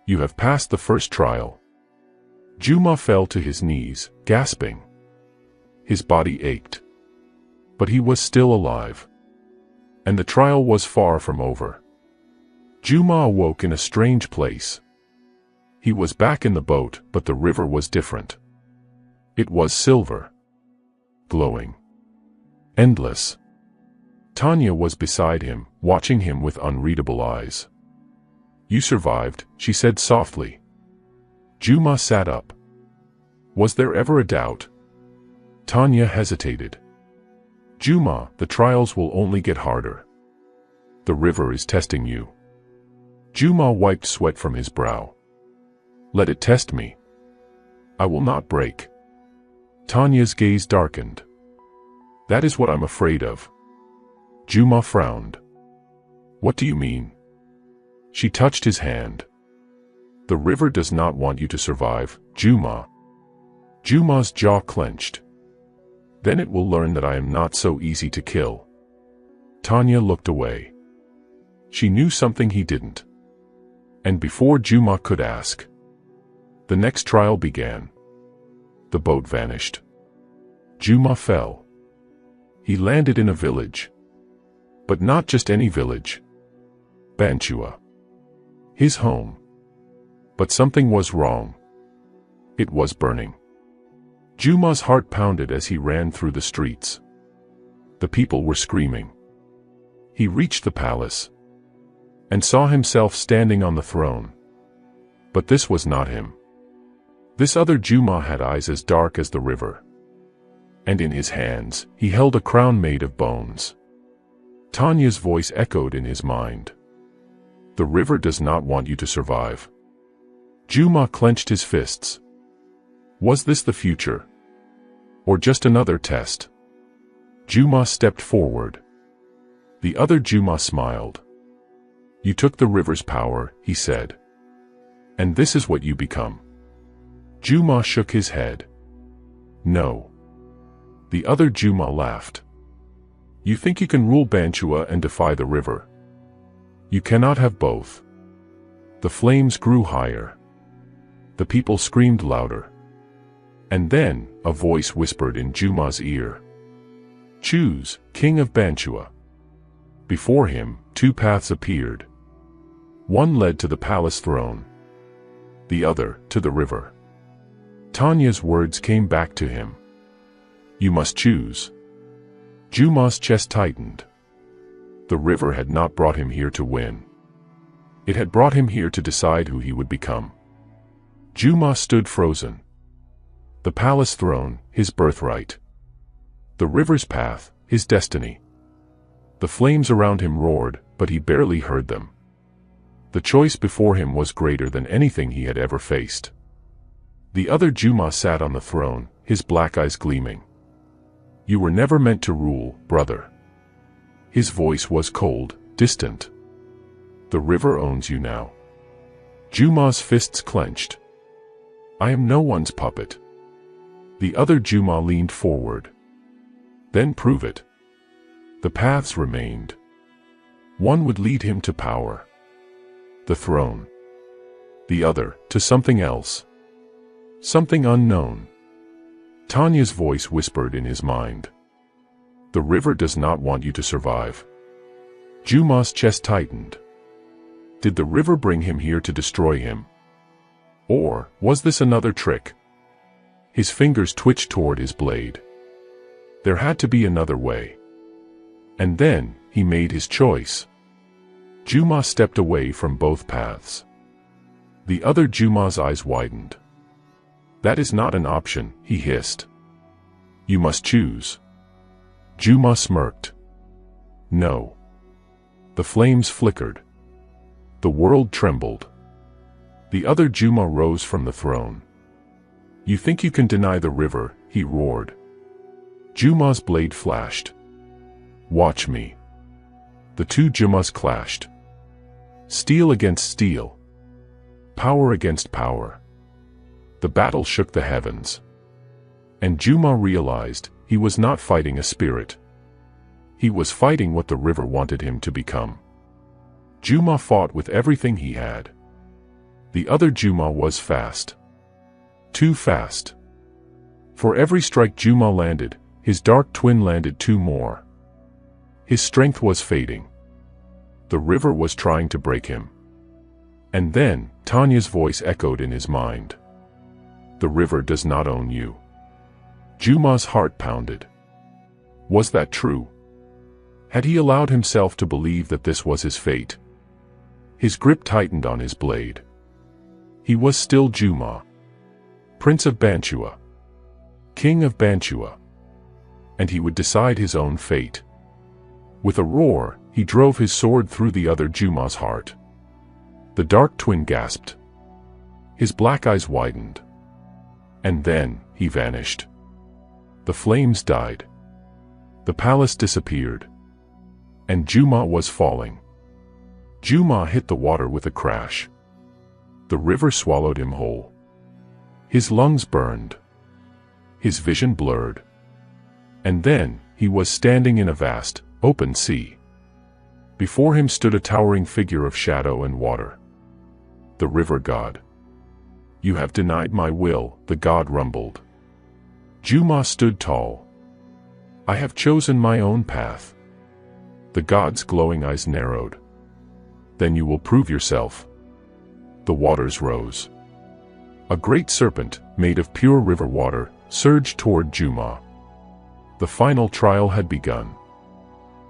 You have passed the first trial. Juma fell to his knees, gasping. His body ached. But he was still alive. And the trial was far from over. Juma awoke in a strange place. He was back in the boat, but the river was different. It was silver. Glowing. Endless. Tanya was beside him, watching him with unreadable eyes. You survived, she said softly. Juma sat up. Was there ever a doubt? Tanya hesitated. Juma, the trials will only get harder. The river is testing you. Juma wiped sweat from his brow. Let it test me. I will not break. Tanya's gaze darkened. That is what I'm afraid of. Juma frowned. What do you mean? She touched his hand. The river does not want you to survive, Juma. Juma's jaw clenched. Then it will learn that I am not so easy to kill. Tanya looked away. She knew something he didn't. And before Juma could ask, the next trial began. The boat vanished. Juma fell. He landed in a village. But not just any village. Banchua. His home. But something was wrong. It was burning. Juma's heart pounded as he ran through the streets. The people were screaming. He reached the palace. And saw himself standing on the throne. But this was not him. This other Juma had eyes as dark as the river. And in his hands, he held a crown made of bones. Tanya's voice echoed in his mind. The river does not want you to survive. Juma clenched his fists. Was this the future? Or just another test? Juma stepped forward. The other Juma smiled. You took the river's power, he said. And this is what you become. Juma shook his head. No. The other Juma laughed. You think you can rule Banchua and defy the river? You cannot have both. The flames grew higher. The people screamed louder. And then, a voice whispered in Juma's ear. "Choose, King of Bantua." Before him, two paths appeared. One led to the palace throne. The other, to the river. Tanya's words came back to him. "You must choose." Juma's chest tightened. The river had not brought him here to win. It had brought him here to decide who he would become. Juma stood frozen. The palace throne, his birthright. The river's path, his destiny. The flames around him roared, but he barely heard them. The choice before him was greater than anything he had ever faced. The other Juma sat on the throne, his black eyes gleaming. "You were never meant to rule, brother." His voice was cold, distant. "The river owns you now." Juma's fists clenched. "I am no one's puppet." The other Juma leaned forward. "Then prove it." The paths remained. One would lead him to power. The throne. The other, to something else. Something unknown. Tanya's voice whispered in his mind. "The river does not want you to survive." Juma's chest tightened. Did the river bring him here to destroy him? Or was this another trick? His fingers twitched toward his blade. There had to be another way. And then, he made his choice. Juma stepped away from both paths. The other Juma's eyes widened. "That is not an option," he hissed. "You must choose." Juma smirked. "No." The flames flickered. The world trembled. The other Juma rose from the throne. "You think you can deny the river?" he roared. Juma's blade flashed. "Watch me." The two Jumas clashed. Steel against steel. Power against power. The battle shook the heavens. And Juma realized he was not fighting a spirit. He was fighting what the river wanted him to become. Juma fought with everything he had. The other Juma was fast. Too fast. For every strike Juma landed, his dark twin landed two more. His strength was fading. The river was trying to break him. And then, Tanya's voice echoed in his mind. "The river does not own you." Juma's heart pounded. Was that true? Had he allowed himself to believe that this was his fate? His grip tightened on his blade. He was still Juma. Prince of Bantua. King of Bantua. And he would decide his own fate. With a roar, he drove his sword through the other Juma's heart. The dark twin gasped. His black eyes widened. And then, he vanished. The flames died. The palace disappeared. And Juma was falling. Juma hit the water with a crash. The river swallowed him whole. His lungs burned. His vision blurred. And then, he was standing in a vast, open sea. Before him stood a towering figure of shadow and water. The river god. "You have denied my will," the god rumbled. Juma stood tall. "I have chosen my own path." The god's glowing eyes narrowed. "Then you will prove yourself." The waters rose. A great serpent, made of pure river water, surged toward Juma. The final trial had begun.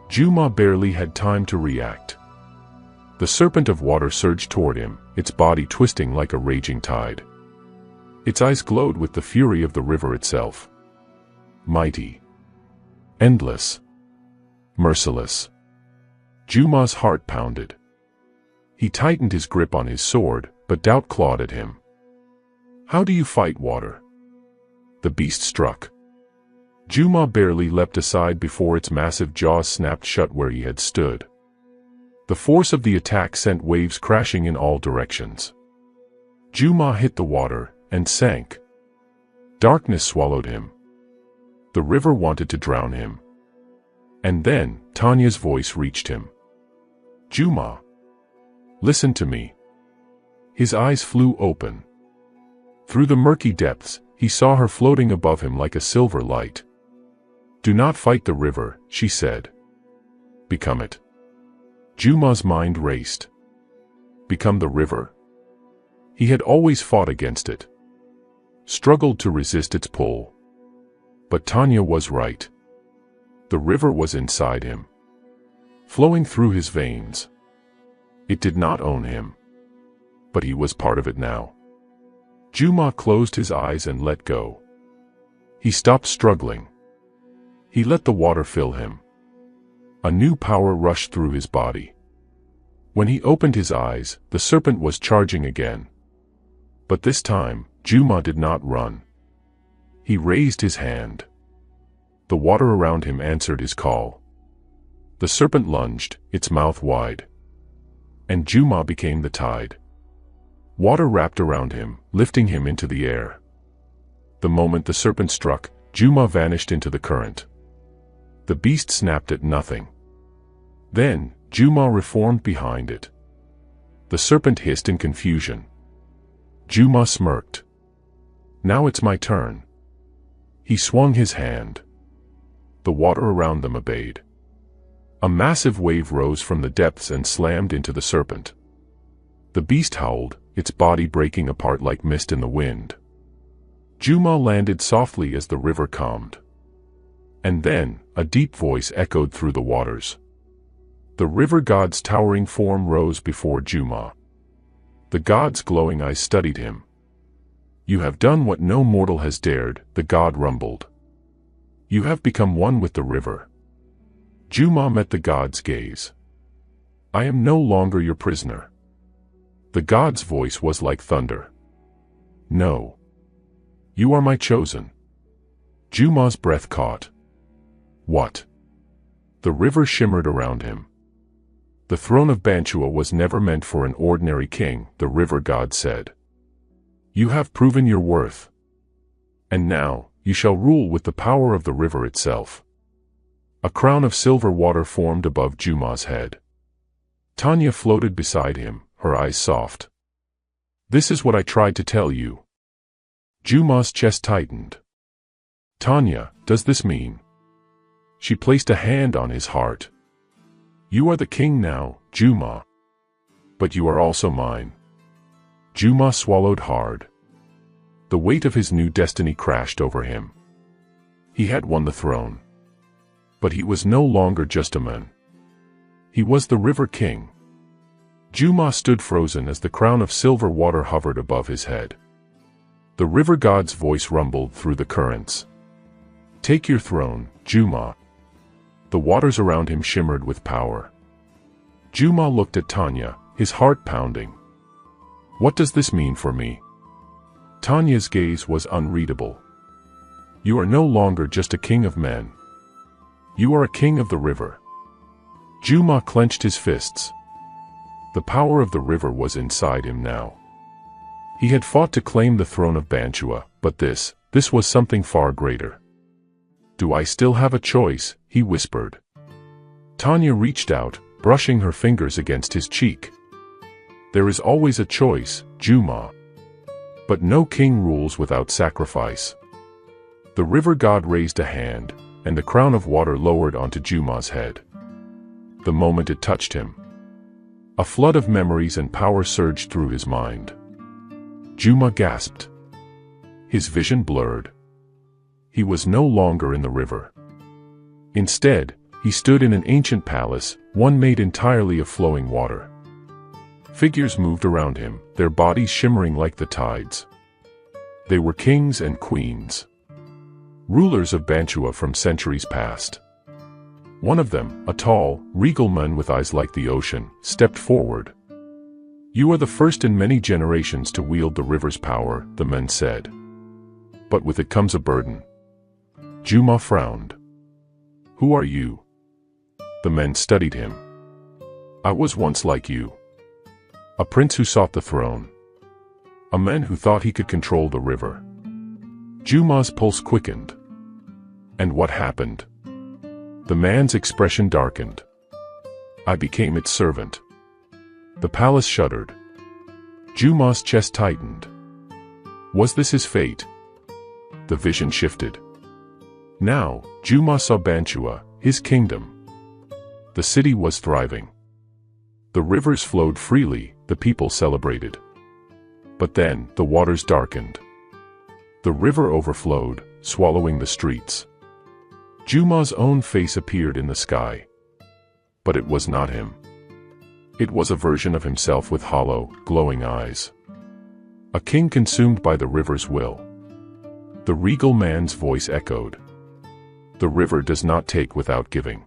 Juma barely had time to react. The serpent of water surged toward him, its body twisting like a raging tide. Its eyes glowed with the fury of the river itself. Mighty. Endless. Merciless. Juma's heart pounded. He tightened his grip on his sword, but doubt clawed at him. "How do you fight water?" The beast struck. Juma barely leapt aside before its massive jaws snapped shut where he had stood. The force of the attack sent waves crashing in all directions. Juma hit the water, and sank. Darkness swallowed him. The river wanted to drown him. And then, Tanya's voice reached him. "Juma. Listen to me." His eyes flew open. Through the murky depths, he saw her floating above him like a silver light. "Do not fight the river," she said. "Become it." Juma's mind raced. Become the river? He had always fought against it, struggled to resist its pull. But Tanya was right. The river was inside him, flowing through his veins. It did not own him, but he was part of it now. Juma closed his eyes and let go. He stopped struggling. He let the water fill him. A new power rushed through his body. When he opened his eyes, the serpent was charging again. But this time, Juma did not run. He raised his hand. The water around him answered his call. The serpent lunged, its mouth wide. And Juma became the tide. Water wrapped around him, lifting him into the air. The moment the serpent struck, Juma vanished into the current. The beast snapped at nothing. Then, Juma reformed behind it. The serpent hissed in confusion. Juma smirked. "Now it's my turn." He swung his hand. The water around them obeyed. A massive wave rose from the depths and slammed into the serpent. The beast howled, its body breaking apart like mist in the wind. Juma landed softly as the river calmed. And then, a deep voice echoed through the waters. The river god's towering form rose before Juma. The god's glowing eyes studied him. "You have done what no mortal has dared," the god rumbled. "You have become one with the river." Juma met the god's gaze. "I am no longer your prisoner." The god's voice was like thunder. "No. You are my chosen." Juma's breath caught. What? The river shimmered around him. The throne of Bantua was never meant for an ordinary king, the river god said. "You have proven your worth. And now, you shall rule with the power of the river itself." A crown of silver water formed above Juma's head. Tanya floated beside him, her eyes soft. "This is what I tried to tell you." Juma's chest tightened. "Tanya, does this mean?" She placed a hand on his heart. "You are the king now, Juma. But you are also mine." Juma swallowed hard. The weight of his new destiny crashed over him. He had won the throne. But he was no longer just a man. He was the River King. Juma stood frozen as the crown of silver water hovered above his head. The river god's voice rumbled through the currents. "Take your throne, Juma." The waters around him shimmered with power. Juma looked at Tanya, his heart pounding. "What does this mean for me?" Tanya's gaze was unreadable. "You are no longer just a king of men. You are a king of the river." Juma clenched his fists. The power of the river was inside him now. He had fought to claim the throne of Bantua, but this was something far greater. "Do I still have a choice?" he whispered. Tanya reached out, brushing her fingers against his cheek. "There is always a choice, Juma. But no king rules without sacrifice." The river god raised a hand, and the crown of water lowered onto Juma's head. The moment it touched him, a flood of memories and power surged through his mind. Juma gasped. His vision blurred. He was no longer in the river. Instead, he stood in an ancient palace, one made entirely of flowing water. Figures moved around him, their bodies shimmering like the tides. They were kings and queens, rulers of Bantua from centuries past. One of them, a tall, regal man with eyes like the ocean, stepped forward. "You are the first in many generations to wield the river's power," the man said. "But with it comes a burden." Juma frowned. "Who are you?" The man studied him. "I was once like you. A prince who sought the throne. A man who thought he could control the river." Juma's pulse quickened. "And what happened?" The man's expression darkened. "I became its servant." The palace shuddered. Juma's chest tightened. Was this his fate? The vision shifted. Now, Juma saw Banchua, his kingdom. The city was thriving. The rivers flowed freely, the people celebrated. But then, the waters darkened. The river overflowed, swallowing the streets. Juma's own face appeared in the sky. But it was not him. It was a version of himself with hollow, glowing eyes. A king consumed by the river's will. The regal man's voice echoed. The river does not take without giving.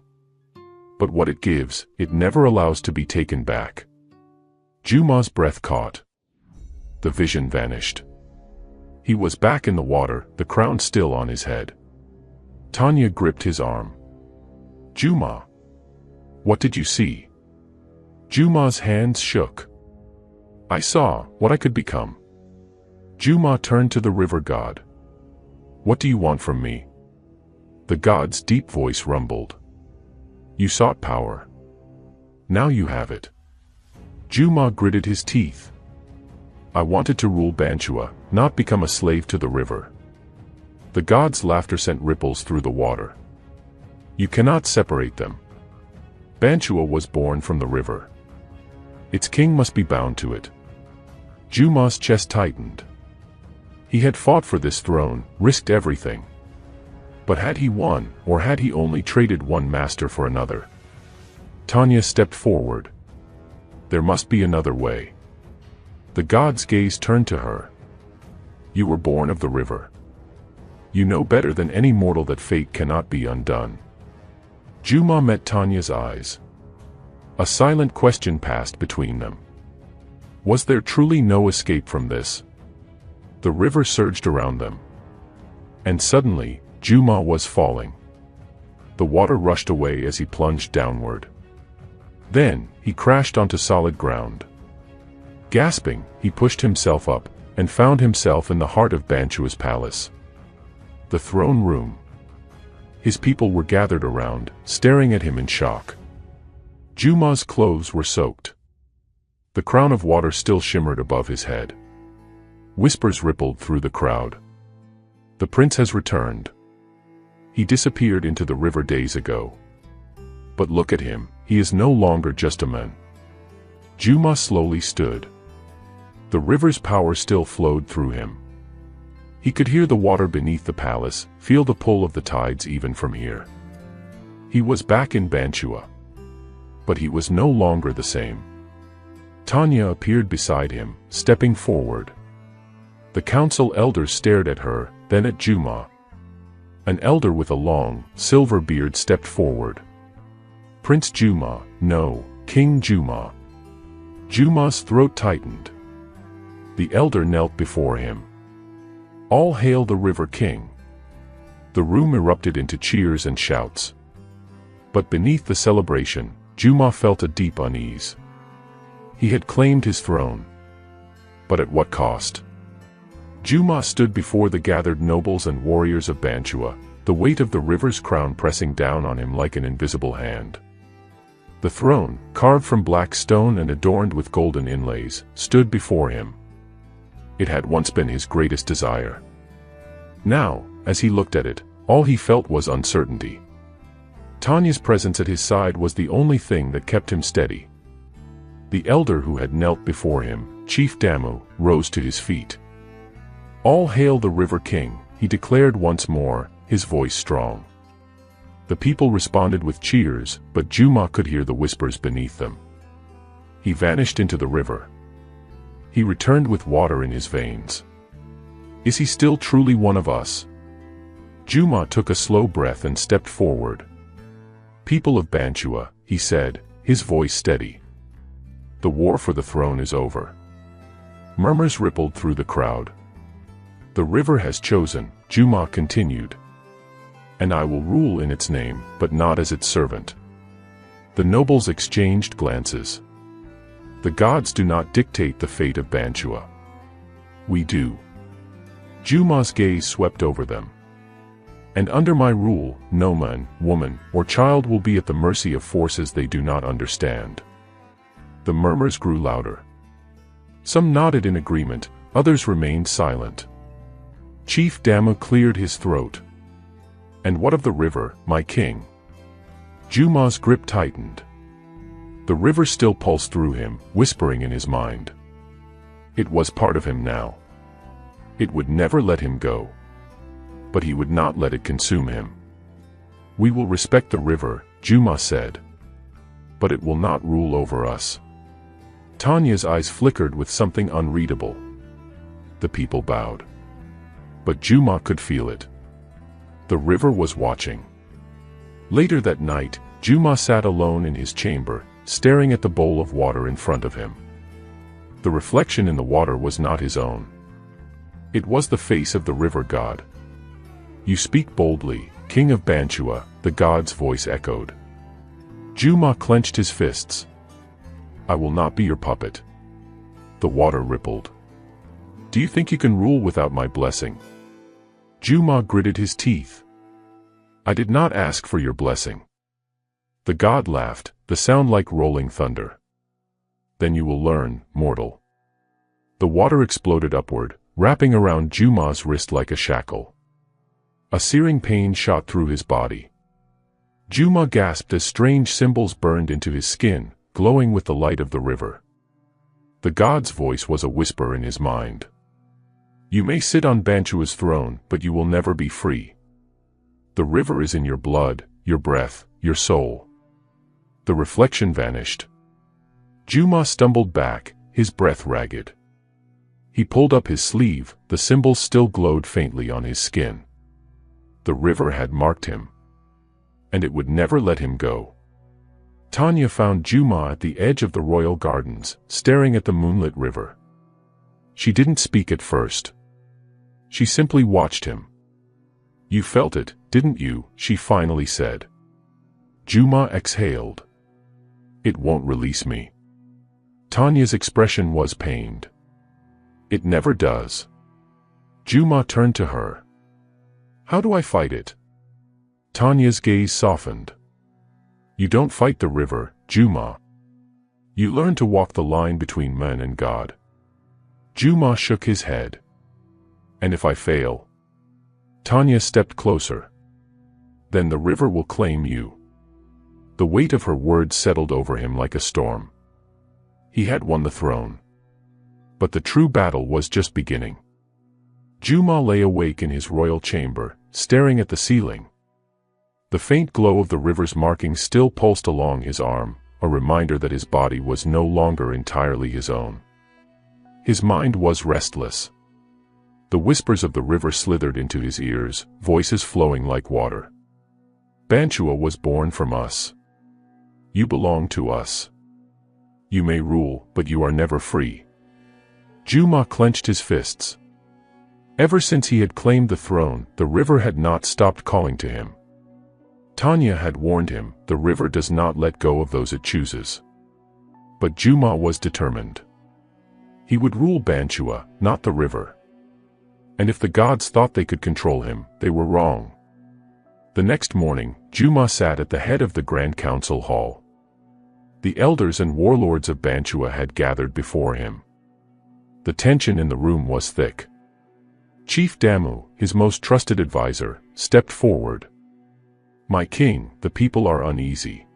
But what it gives, it never allows to be taken back. Juma's breath caught. The vision vanished. He was back in the water, the crown still on his head. Tanya gripped his arm. Juma. What did you see? Juma's hands shook. I saw what I could become. Juma turned to the river god. What do you want from me? The god's deep voice rumbled. You sought power. Now you have it. Juma gritted his teeth. I wanted to rule Banchua, not become a slave to the river. The god's laughter sent ripples through the water. You cannot separate them. Banchua was born from the river. Its king must be bound to it. Juma's chest tightened. He had fought for this throne, risked everything. But had he won, or had he only traded one master for another? Tanya stepped forward. There must be another way. The god's gaze turned to her. You were born of the river. You know better than any mortal that fate cannot be undone. Juma met Tanya's eyes. A silent question passed between them. Was there truly no escape from this? The river surged around them. And suddenly, Juma was falling. The water rushed away as he plunged downward. Then, he crashed onto solid ground. Gasping, he pushed himself up, and found himself in the heart of Banchua's palace. The throne room. His people were gathered around, staring at him in shock. Juma's clothes were soaked. The crown of water still shimmered above his head. Whispers rippled through the crowd. The prince has returned. He disappeared into the river days ago. But look at him, he is no longer just a man. Juma slowly stood. The river's power still flowed through him. He could hear the water beneath the palace, feel the pull of the tides even from here. He was back in Banchua. But he was no longer the same. Tanya appeared beside him, stepping forward. The council elders stared at her, then at Juma. An elder with a long, silver beard stepped forward. Prince Juma, no, King Juma. Juma's throat tightened. The elder knelt before him. All hail the River King. The room erupted into cheers and shouts. But beneath the celebration, Juma felt a deep unease. He had claimed his throne. But at what cost? Juma stood before the gathered nobles and warriors of Banchua, the weight of the river's crown pressing down on him like an invisible hand. The throne, carved from black stone and adorned with golden inlays, stood before him. It had once been his greatest desire. Now, as he looked at it, all he felt was uncertainty. Tanya's presence at his side was the only thing that kept him steady. The elder who had knelt before him, Chief Damu, rose to his feet. All hail the River King, he declared once more, his voice strong. The people responded with cheers, but Juma could hear the whispers beneath them. He vanished into the river. He returned with water in his veins. Is he still truly one of us? Juma took a slow breath and stepped forward. People of Banchua, he said, his voice steady. The war for the throne is over. Murmurs rippled through the crowd. The river has chosen, Juma continued. And I will rule in its name, but not as its servant. The nobles exchanged glances. The gods do not dictate the fate of Banchua. We do. Juma's gaze swept over them. And under my rule, no man, woman, or child will be at the mercy of forces they do not understand. The murmurs grew louder. Some nodded in agreement, others remained silent. Chief Damu cleared his throat. "And what of the river, my king?" Juma's grip tightened. The river still pulsed through him, whispering in his mind. It was part of him now. It would never let him go. But he would not let it consume him. "We will respect the river," Juma said. "But it will not rule over us." Tanya's eyes flickered with something unreadable. The people bowed. But Juma could feel it. The river was watching. Later that night, Juma sat alone in his chamber, staring at the bowl of water in front of him. The reflection in the water was not his own. It was the face of the river god. "You speak boldly, King of Banchua," the god's voice echoed. Juma clenched his fists. "I will not be your puppet." The water rippled. "Do you think you can rule without my blessing?" Juma gritted his teeth. "I did not ask for your blessing." The god laughed, the sound like rolling thunder. "Then you will learn, mortal." The water exploded upward, wrapping around Juma's wrist like a shackle. A searing pain shot through his body. Juma gasped as strange symbols burned into his skin, glowing with the light of the river. The god's voice was a whisper in his mind. "You may sit on Banchua's throne, but you will never be free. The river is in your blood, your breath, your soul." The reflection vanished. Juma stumbled back, his breath ragged. He pulled up his sleeve, the symbols still glowed faintly on his skin. The river had marked him. And it would never let him go. Tanya found Juma at the edge of the royal gardens, staring at the moonlit river. She didn't speak at first. She simply watched him. "You felt it, didn't you?" she finally said. Juma exhaled. "It won't release me." Tanya's expression was pained. "It never does." Juma turned to her. "How do I fight it?" Tanya's gaze softened. "You don't fight the river, Juma. You learn to walk the line between man and God." Juma shook his head. "And if I fail?" Tanya stepped closer. "Then the river will claim you." The weight of her words settled over him like a storm. He had won the throne. But the true battle was just beginning. Juma lay awake in his royal chamber, staring at the ceiling. The faint glow of the river's markings still pulsed along his arm, a reminder that his body was no longer entirely his own. His mind was restless. The whispers of the river slithered into his ears, voices flowing like water. "Banchua was born from us. You belong to us. You may rule, but you are never free." Juma clenched his fists. Ever since he had claimed the throne, the river had not stopped calling to him. Tanya had warned him, the river does not let go of those it chooses. But Juma was determined. He would rule Banchua, not the river. And if the gods thought they could control him, they were wrong. The next morning, Juma sat at the head of the Grand Council Hall. The elders and warlords of Banchua had gathered before him. The tension in the room was thick. Chief Damu, his most trusted advisor, stepped forward. "My king, the people are uneasy."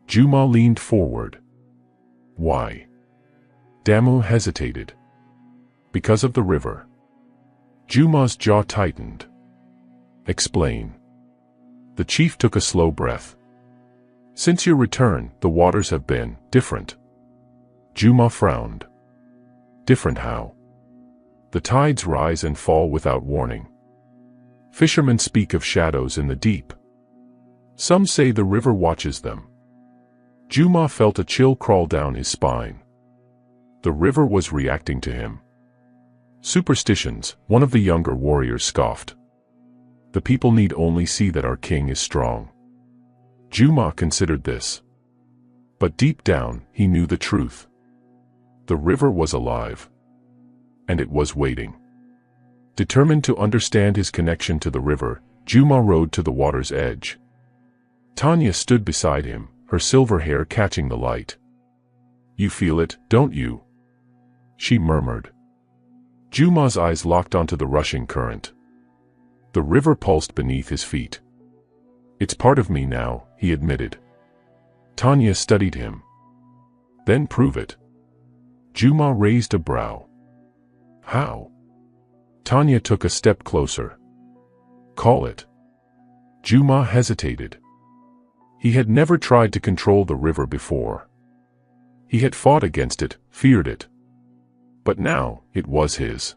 Juma leaned forward. "Why?" Damu hesitated. "Because of the river." Juma's jaw tightened. "Explain." The chief took a slow breath. "Since your return, the waters have been different." Juma frowned. "Different how?" "The tides rise and fall without warning. Fishermen speak of shadows in the deep. Some say the river watches them." Juma felt a chill crawl down his spine. The river was reacting to him. "Superstitions," one of the younger warriors scoffed. "The people need only see that our king is strong." Juma considered this. But deep down, he knew the truth. The river was alive. And it was waiting. Determined to understand his connection to the river, Juma rode to the water's edge. Tanya stood beside him, her silver hair catching the light. "You feel it, don't you?" she murmured. Juma's eyes locked onto the rushing current. The river pulsed beneath his feet. It's part of me now, he admitted. Tanya studied him. Then prove it. Juma raised a brow. How? Tanya took a step closer. Call it. Juma hesitated. He had never tried to control the river before. He had fought against it, feared it. But now, it was his.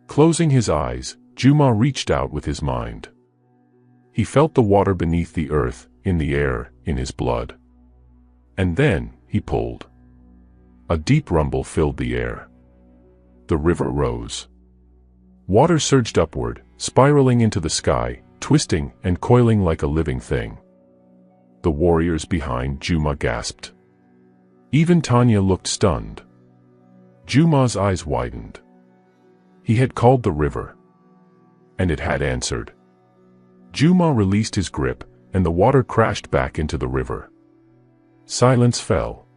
Closing his eyes, Juma reached out with his mind. He felt the water beneath the earth, in the air, in his blood. And then, he pulled. A deep rumble filled the air. The river rose. Water surged upward, spiraling into the sky, twisting and coiling like a living thing. The warriors behind Juma gasped. Even Tanya looked stunned. Juma's eyes widened. He had called the river. And it had answered. Juma released his grip, and the water crashed back into the river. Silence fell.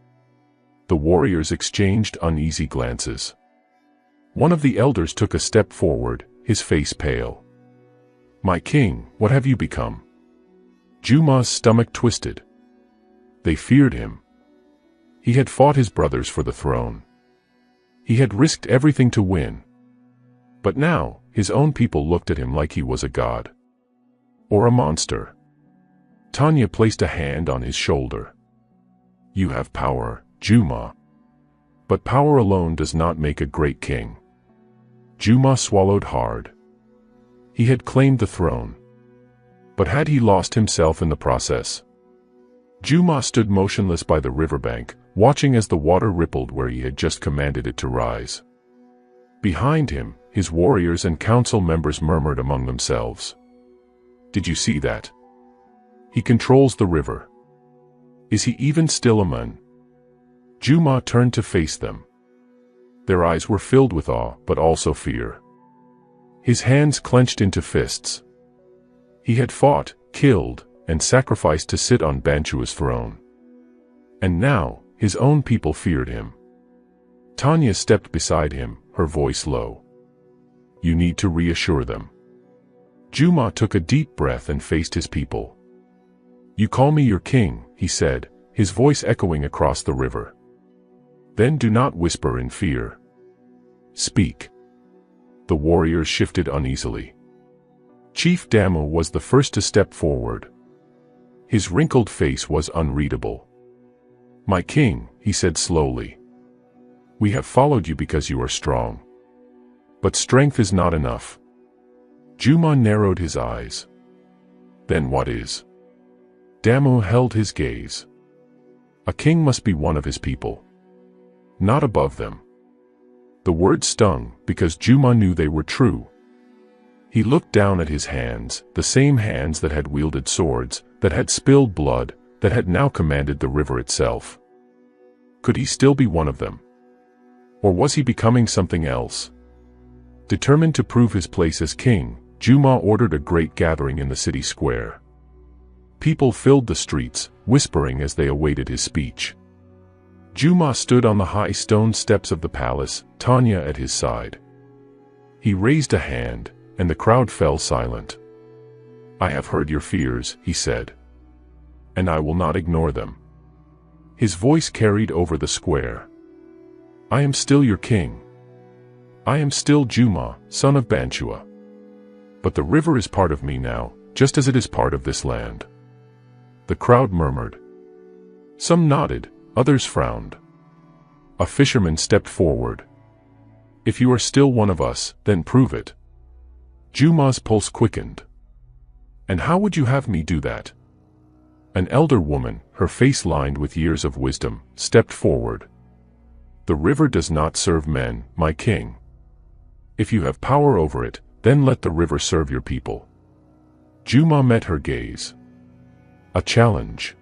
The warriors exchanged uneasy glances. One of the elders took a step forward, his face pale. My king, what have you become? Juma's stomach twisted. They feared him. He had fought his brothers for the throne. He had risked everything to win. But now, his own people looked at him like he was a god. Or a monster. Tanya placed a hand on his shoulder. You have power, Juma. But power alone does not make a great king. Juma swallowed hard. He had claimed the throne. But had he lost himself in the process? Juma stood motionless by the riverbank, watching as the water rippled where he had just commanded it to rise. Behind him, his warriors and council members murmured among themselves. Did you see that? He controls the river. Is he even still a man? Juma turned to face them. Their eyes were filled with awe, but also fear. His hands clenched into fists. He had fought, killed, and sacrificed to sit on Banchua's throne. And now, his own people feared him. Tanya stepped beside him, her voice low. You need to reassure them. Juma took a deep breath and faced his people. You call me your king, he said, his voice echoing across the river. Then do not whisper in fear. Speak. The warriors shifted uneasily. Chief Damu was the first to step forward. His wrinkled face was unreadable. My king, he said slowly. We have followed you because you are strong. But strength is not enough. Juma narrowed his eyes. Then what is? Damu held his gaze. A king must be one of his people. Not above them. The words stung, because Juma knew they were true. He looked down at his hands, the same hands that had wielded swords, that had spilled blood, that had now commanded the river itself. Could he still be one of them? Or was he becoming something else? Determined to prove his place as king, Juma ordered a great gathering in the city square. People filled the streets, whispering as they awaited his speech. Juma stood on the high stone steps of the palace, Tanya at his side. He raised a hand, and the crowd fell silent. I have heard your fears, he said. And I will not ignore them. His voice carried over the square. I am still your king. I am still Juma, son of Banchua. But the river is part of me now, just as it is part of this land. The crowd murmured. Some nodded, others frowned. A fisherman stepped forward. If you are still one of us, then prove it. Juma's pulse quickened. And how would you have me do that? An elder woman, her face lined with years of wisdom, stepped forward. The river does not serve men, my king. If you have power over it, then let the river serve your people. Juma met her gaze. A challenge.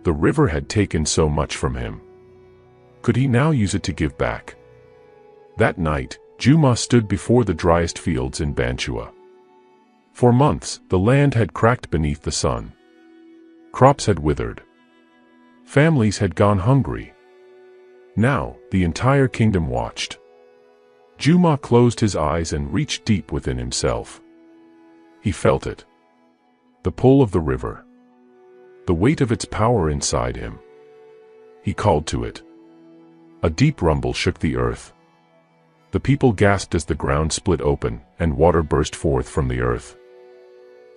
The river had taken so much from him. Could he now use it to give back? That night, Juma stood before the driest fields in Banchua. For months, the land had cracked beneath the sun. Crops had withered. Families had gone hungry. Now, the entire kingdom watched. Juma closed his eyes and reached deep within himself. He felt it. The pull of the river. The weight of its power inside him. He called to it. A deep rumble shook the earth. The people gasped as the ground split open, and water burst forth from the earth.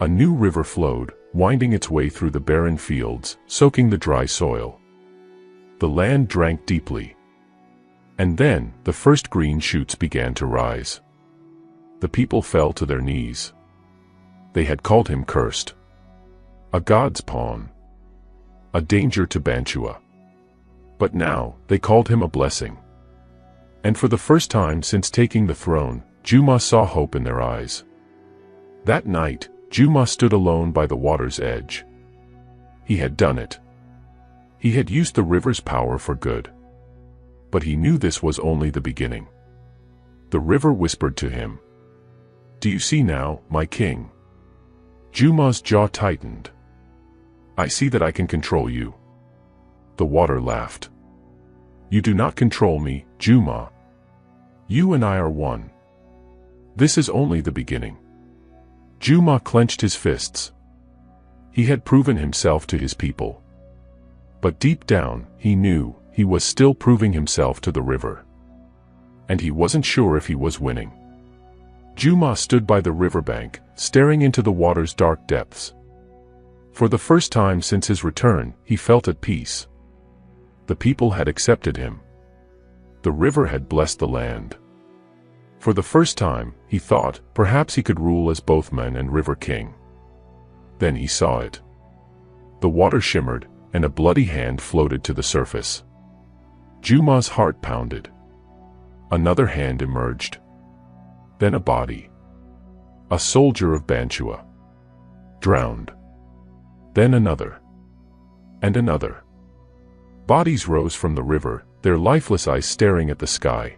A new river flowed, winding its way through the barren fields, soaking the dry soil. The land drank deeply. And then, the first green shoots began to rise. The people fell to their knees. They had called him cursed. A god's pawn. A danger to Bantua. But now, they called him a blessing. And for the first time since taking the throne, Juma saw hope in their eyes. That night, Juma stood alone by the water's edge. He had done it. He had used the river's power for good. But he knew this was only the beginning. The river whispered to him. "Do you see now, my king?" Juma's jaw tightened. "I see that I can control you." The water laughed. "You do not control me, Juma. You and I are one. This is only the beginning." Juma clenched his fists. He had proven himself to his people. But deep down, he knew he was still proving himself to the river. And he wasn't sure if he was winning. Juma stood by the riverbank, staring into the water's dark depths. For the first time since his return, he felt at peace. The people had accepted him. The river had blessed the land. For the first time, he thought, perhaps he could rule as both man and river king. Then he saw it. The water shimmered, and a bloody hand floated to the surface. Juma's heart pounded. Another hand emerged. Then a body. A soldier of Bantua. Drowned. Then another. And another. Bodies rose from the river, their lifeless eyes staring at the sky.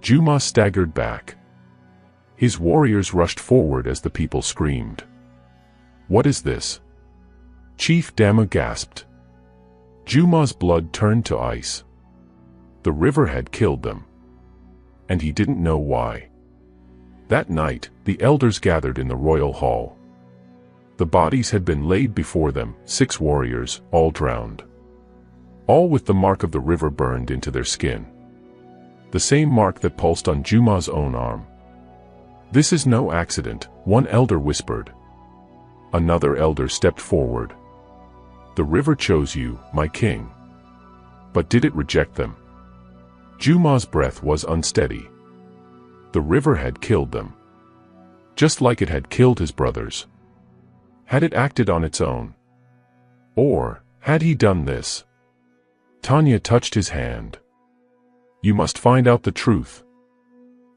Juma staggered back. His warriors rushed forward as the people screamed. "What is this?" Chief Dama gasped. Juma's blood turned to ice. The river had killed them. And he didn't know why. That night, the elders gathered in the royal hall. The bodies had been laid before them, 6 warriors, all drowned. All with the mark of the river burned into their skin. The same mark that pulsed on Juma's own arm. "This is no accident," one elder whispered. Another elder stepped forward. "The river chose you, my king." But did it reject them? Juma's breath was unsteady. The river had killed them. Just like it had killed his brothers. Had it acted on its own? Or, had he done this? Tanya touched his hand. "You must find out the truth."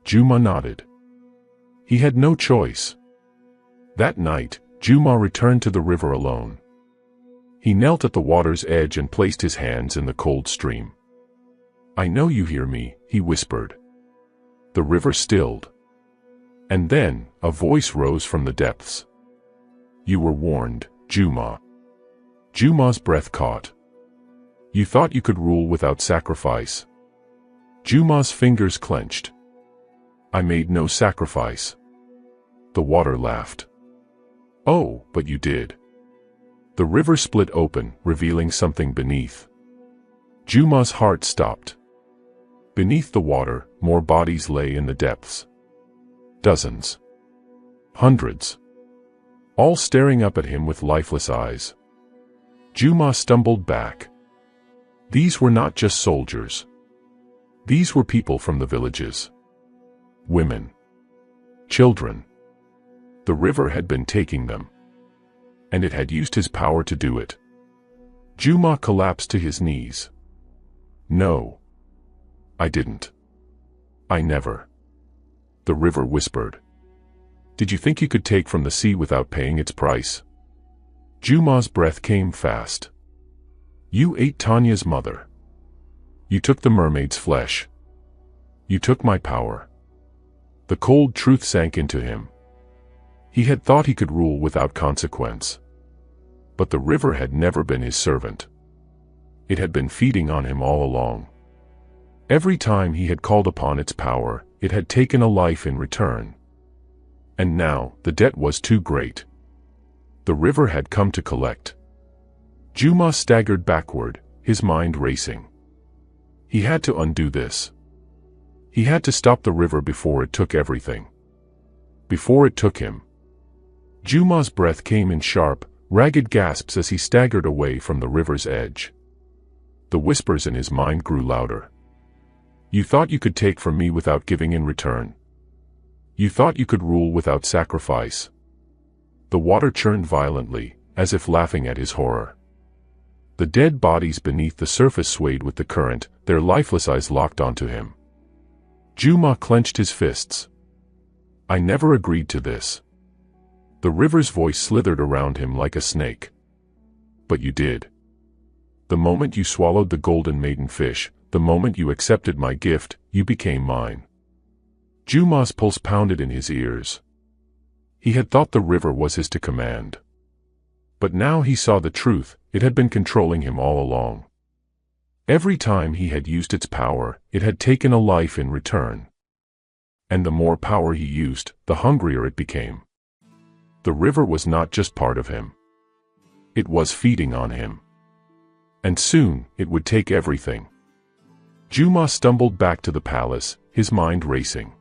Juma nodded. He had no choice. That night, Juma returned to the river alone. He knelt at the water's edge and placed his hands in the cold stream. "I know you hear me," he whispered. The river stilled. And then, a voice rose from the depths. "You were warned, Juma." Juma's breath caught. "You thought you could rule without sacrifice." Juma's fingers clenched. "I made no sacrifice." The water laughed. "Oh, but you did." The river split open, revealing something beneath. Juma's heart stopped. Beneath the water, more bodies lay in the depths. Dozens. Hundreds. All staring up at him with lifeless eyes. Juma stumbled back. These were not just soldiers. These were people from the villages. Women. Children. The river had been taking them. And it had used his power to do it. Juma collapsed to his knees. "No. I didn't. I never." The river whispered. "Did you think you could take from the sea without paying its price?" Juma's breath came fast. "You ate Tanya's mother. You took the mermaid's flesh. You took my power." The cold truth sank into him. He had thought he could rule without consequence. But the river had never been his servant. It had been feeding on him all along. Every time he had called upon its power, it had taken a life in return. And now, the debt was too great. The river had come to collect. Juma staggered backward, his mind racing. He had to undo this. He had to stop the river before it took everything. Before it took him. Juma's breath came in sharp, ragged gasps as he staggered away from the river's edge. The whispers in his mind grew louder. You thought you could take from me without giving in return. You thought you could rule without sacrifice. The water churned violently, as if laughing at his horror. The dead bodies beneath the surface swayed with the current, their lifeless eyes locked onto him. Juma clenched his fists. I never agreed to this. The river's voice slithered around him like a snake. But you did. The moment you swallowed the golden maiden fish, the moment you accepted my gift, you became mine. Juma's pulse pounded in his ears. He had thought the river was his to command. But now he saw the truth, it had been controlling him all along. Every time he had used its power, it had taken a life in return. And the more power he used, the hungrier it became. The river was not just part of him. It was feeding on him. And soon, it would take everything. Juma stumbled back to the palace, his mind racing.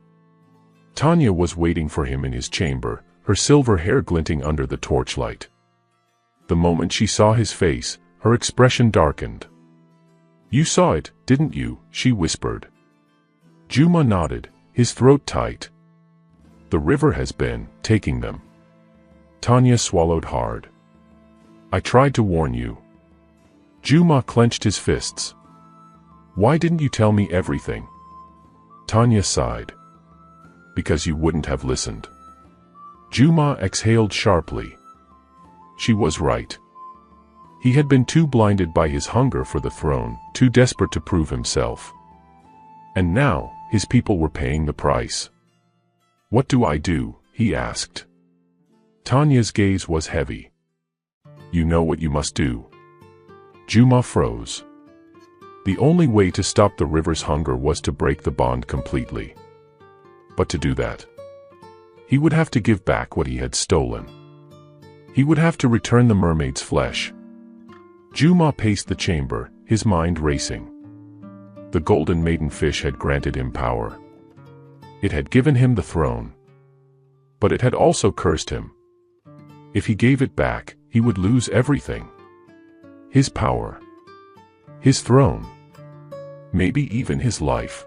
Tanya was waiting for him in his chamber, her silver hair glinting under the torchlight. The moment she saw his face, her expression darkened. You saw it, didn't you? She whispered. Juma nodded, his throat tight. The river has been taking them. Tanya swallowed hard. I tried to warn you. Juma clenched his fists. Why didn't you tell me everything? Tanya sighed. Because you wouldn't have listened. Juma exhaled sharply. She was right. He had been too blinded by his hunger for the throne, too desperate to prove himself. And now, his people were paying the price. What do I do? He asked. Tanya's gaze was heavy. You know what you must do. Juma froze. The only way to stop the river's hunger was to break the bond completely. But to do that, he would have to give back what he had stolen. He would have to return the mermaid's flesh. Juma paced the chamber, his mind racing. The golden maiden fish had granted him power. It had given him the throne. But it had also cursed him. If he gave it back, he would lose everything. His power. His throne. Maybe even his life.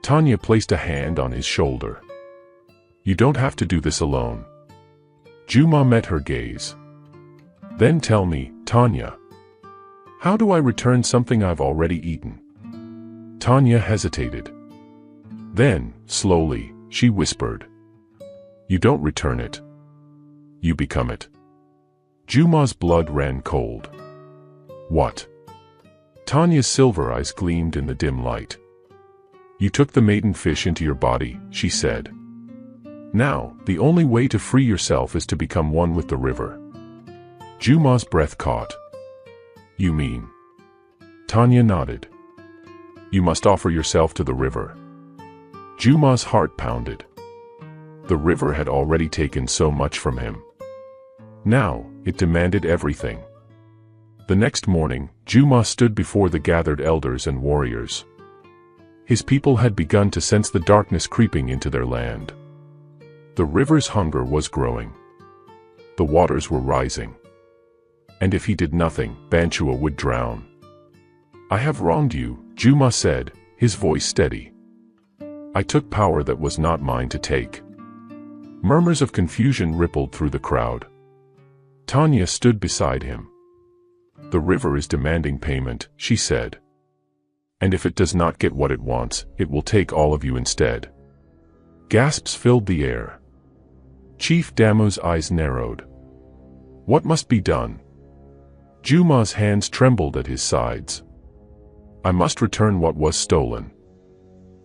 Tanya placed a hand on his shoulder. You don't have to do this alone. Juma met her gaze. Then tell me, Tanya. How do I return something I've already eaten? Tanya hesitated. Then, slowly, she whispered. You don't return it. You become it. Juma's blood ran cold. What? Tanya's silver eyes gleamed in the dim light. You took the maiden fish into your body, she said. Now, the only way to free yourself is to become one with the river. Juma's breath caught. You mean? Tanya nodded. You must offer yourself to the river. Juma's heart pounded. The river had already taken so much from him. Now, it demanded everything. The next morning, Juma stood before the gathered elders and warriors. His people had begun to sense the darkness creeping into their land. The river's hunger was growing. The waters were rising. And if he did nothing, Banchua would drown. I have wronged you, Juma said, his voice steady. I took power that was not mine to take. Murmurs of confusion rippled through the crowd. Tanya stood beside him. The river is demanding payment, she said. And if it does not get what it wants, it will take all of you instead. Gasps filled the air. Chief Damu's eyes narrowed. What must be done? Juma's hands trembled at his sides. I must return what was stolen.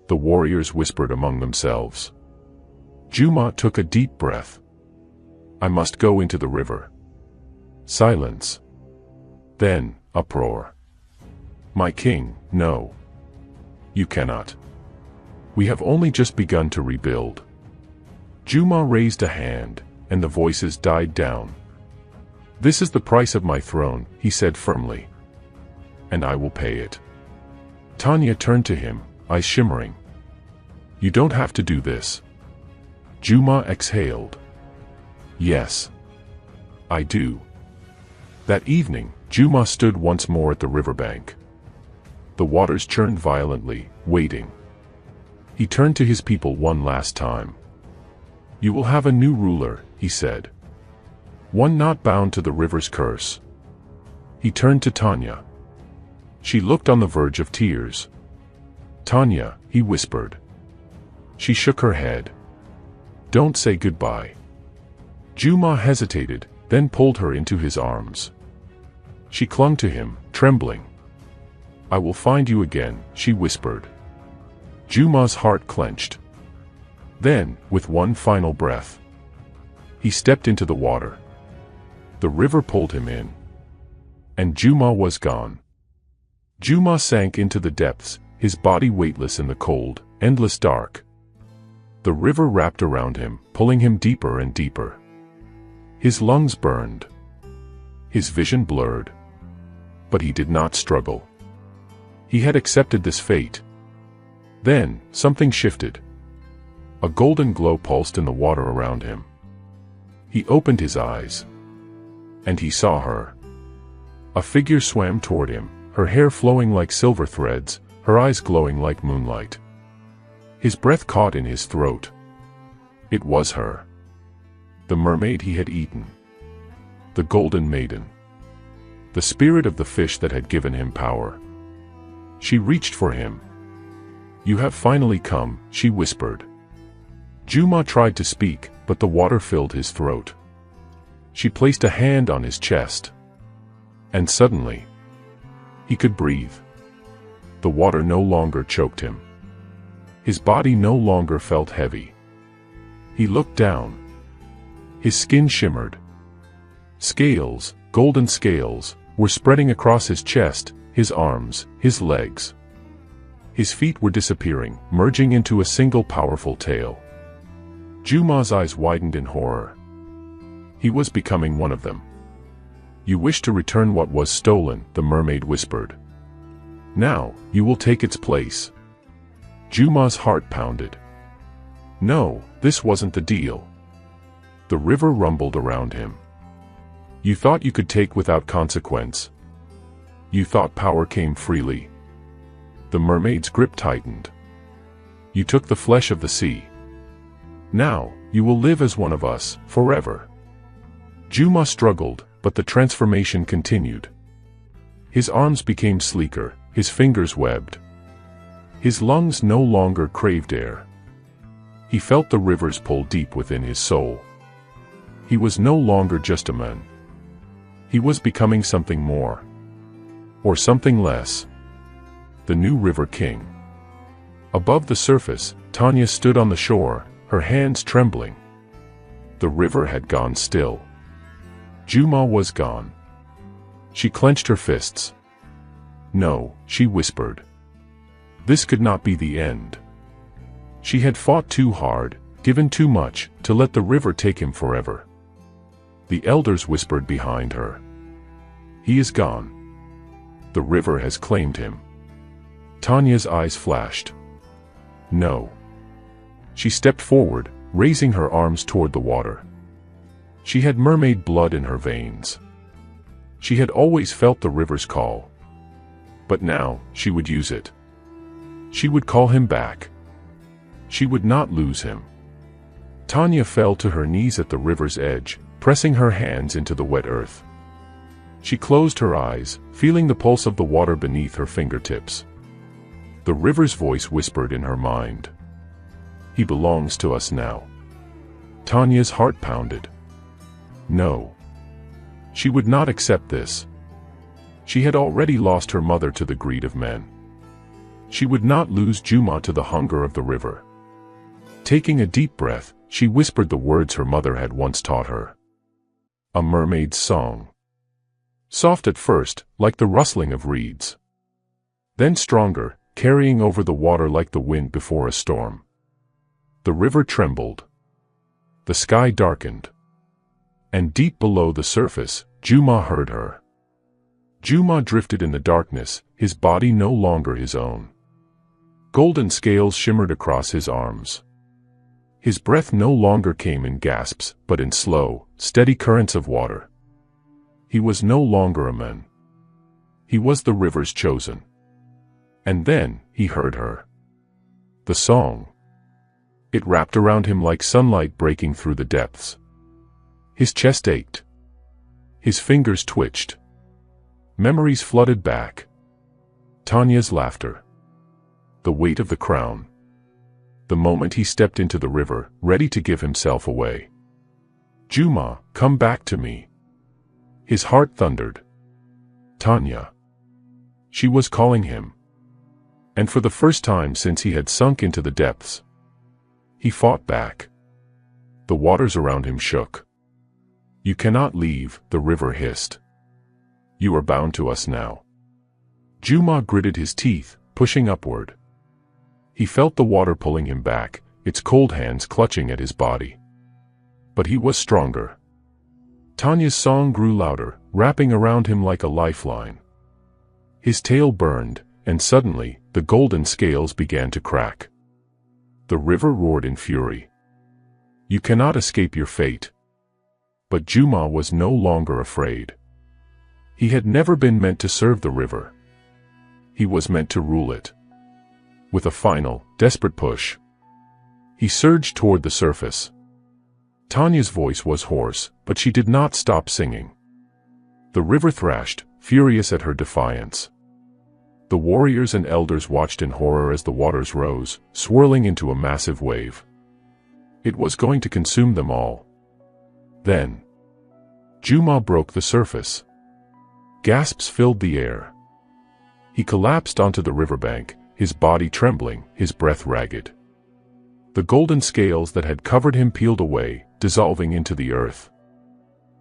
The warriors whispered among themselves. Juma took a deep breath. I must go into the river. Silence. Then, uproar. My king, no. You cannot. We have only just begun to rebuild. Juma raised a hand, and the voices died down. This is the price of my throne, he said firmly. And I will pay it. Tanya turned to him, eyes shimmering. You don't have to do this. Juma exhaled. Yes. I do. That evening, Juma stood once more at the riverbank. The waters churned violently, waiting. He turned to his people one last time. You will have a new ruler, he said. One not bound to the river's curse. He turned to Tanya. She looked on the verge of tears. Tanya, he whispered. She shook her head. Don't say goodbye. Juma hesitated, then pulled her into his arms. She clung to him, trembling. I will find you again, she whispered. Juma's heart clenched. Then, with one final breath, he stepped into the water. The river pulled him in. And Juma was gone. Juma sank into the depths, his body weightless in the cold, endless dark. The river wrapped around him, pulling him deeper and deeper. His lungs burned. His vision blurred. But he did not struggle. He had accepted this fate. Then, something shifted. A golden glow pulsed in the water around him. He opened his eyes. And he saw her. A figure swam toward him, her hair flowing like silver threads, her eyes glowing like moonlight. His breath caught in his throat. It was her. The mermaid he had eaten. The golden maiden. The spirit of the fish that had given him power. She reached for him. You have finally come, she whispered. Juma tried to speak, but the water filled his throat. She placed a hand on his chest. And suddenly, he could breathe. The water no longer choked him. His body no longer felt heavy. He looked down. His skin shimmered. Scales, golden scales, were spreading across his chest, his arms, his legs. His feet were disappearing, merging into a single powerful tail. Juma's eyes widened in horror. He was becoming one of them. You wish to return what was stolen, the mermaid whispered. Now, you will take its place. Juma's heart pounded. No, this wasn't the deal. The river rumbled around him. You thought you could take without consequence. You thought power came freely. The mermaid's grip tightened. You took the flesh of the sea. Now, you will live as one of us, forever. Juma struggled, but the transformation continued. His arms became sleeker, his fingers webbed. His lungs no longer craved air. He felt the rivers pull deep within his soul. He was no longer just a man. He was becoming something more. Or something less. The new River King. Above the surface, Tanya stood on the shore, her hands trembling. The river had gone still. Juma was gone. She clenched her fists. No, she whispered. This could not be the end. She had fought too hard, given too much, to let the river take him forever. The elders whispered behind her. He is gone. The river has claimed him. Tanya's eyes flashed. No. She stepped forward, raising her arms toward the water. She had mermaid blood in her veins. She had always felt the river's call. But now, she would use it. She would call him back. She would not lose him. Tanya fell to her knees at the river's edge, pressing her hands into the wet earth. She closed her eyes, feeling the pulse of the water beneath her fingertips. The river's voice whispered in her mind. He belongs to us now. Tanya's heart pounded. No. She would not accept this. She had already lost her mother to the greed of men. She would not lose Juma to the hunger of the river. Taking a deep breath, she whispered the words her mother had once taught her. A mermaid's song. Soft at first, like the rustling of reeds. Then stronger, carrying over the water like the wind before a storm. The river trembled. The sky darkened. And deep below the surface, Juma heard her. Juma drifted in the darkness, his body no longer his own. Golden scales shimmered across his arms. His breath no longer came in gasps, but in slow, steady currents of water. He was no longer a man. He was the river's chosen. And then, he heard her. The song. It wrapped around him like sunlight breaking through the depths. His chest ached. His fingers twitched. Memories flooded back. Tanya's laughter. The weight of the crown. The moment he stepped into the river, ready to give himself away. Juma, come back to me. His heart thundered. Tanya. She was calling him. And for the first time since he had sunk into the depths, he fought back. The waters around him shook. You cannot leave, the river hissed. You are bound to us now. Juma gritted his teeth, pushing upward. He felt the water pulling him back, its cold hands clutching at his body. But he was stronger. Tanya's song grew louder, wrapping around him like a lifeline. His tail burned, and suddenly, the golden scales began to crack. The river roared in fury. You cannot escape your fate. But Juma was no longer afraid. He had never been meant to serve the river. He was meant to rule it. With a final, desperate push, he surged toward the surface. Tanya's voice was hoarse, but she did not stop singing. The river thrashed, furious at her defiance. The warriors and elders watched in horror as the waters rose, swirling into a massive wave. It was going to consume them all. Then, Juma broke the surface. Gasps filled the air. He collapsed onto the riverbank, his body trembling, his breath ragged. The golden scales that had covered him peeled away, dissolving into the earth.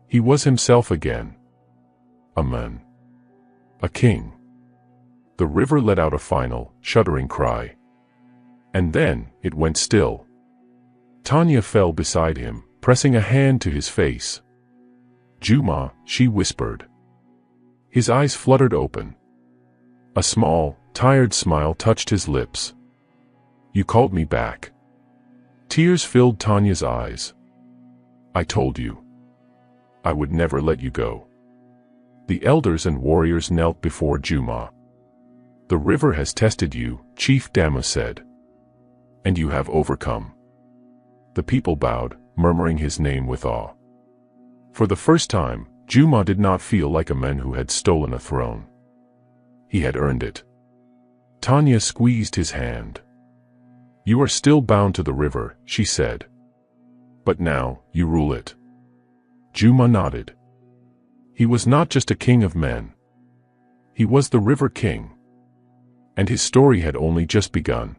He was himself again. A man. A king. The river let out a final, shuddering cry. And then, it went still. Tanya fell beside him, pressing a hand to his face. Juma, she whispered. His eyes fluttered open. A small, tired smile touched his lips. You called me back. Tears filled Tanya's eyes. I told you. I would never let you go. The elders and warriors knelt before Juma. The river has tested you, Chief Dama said. And you have overcome. The people bowed, murmuring his name with awe. For the first time, Juma did not feel like a man who had stolen a throne. He had earned it. Tanya squeezed his hand. You are still bound to the river, she said. But now, you rule it. Juma nodded. He was not just a king of men. He was the River King. And his story had only just begun.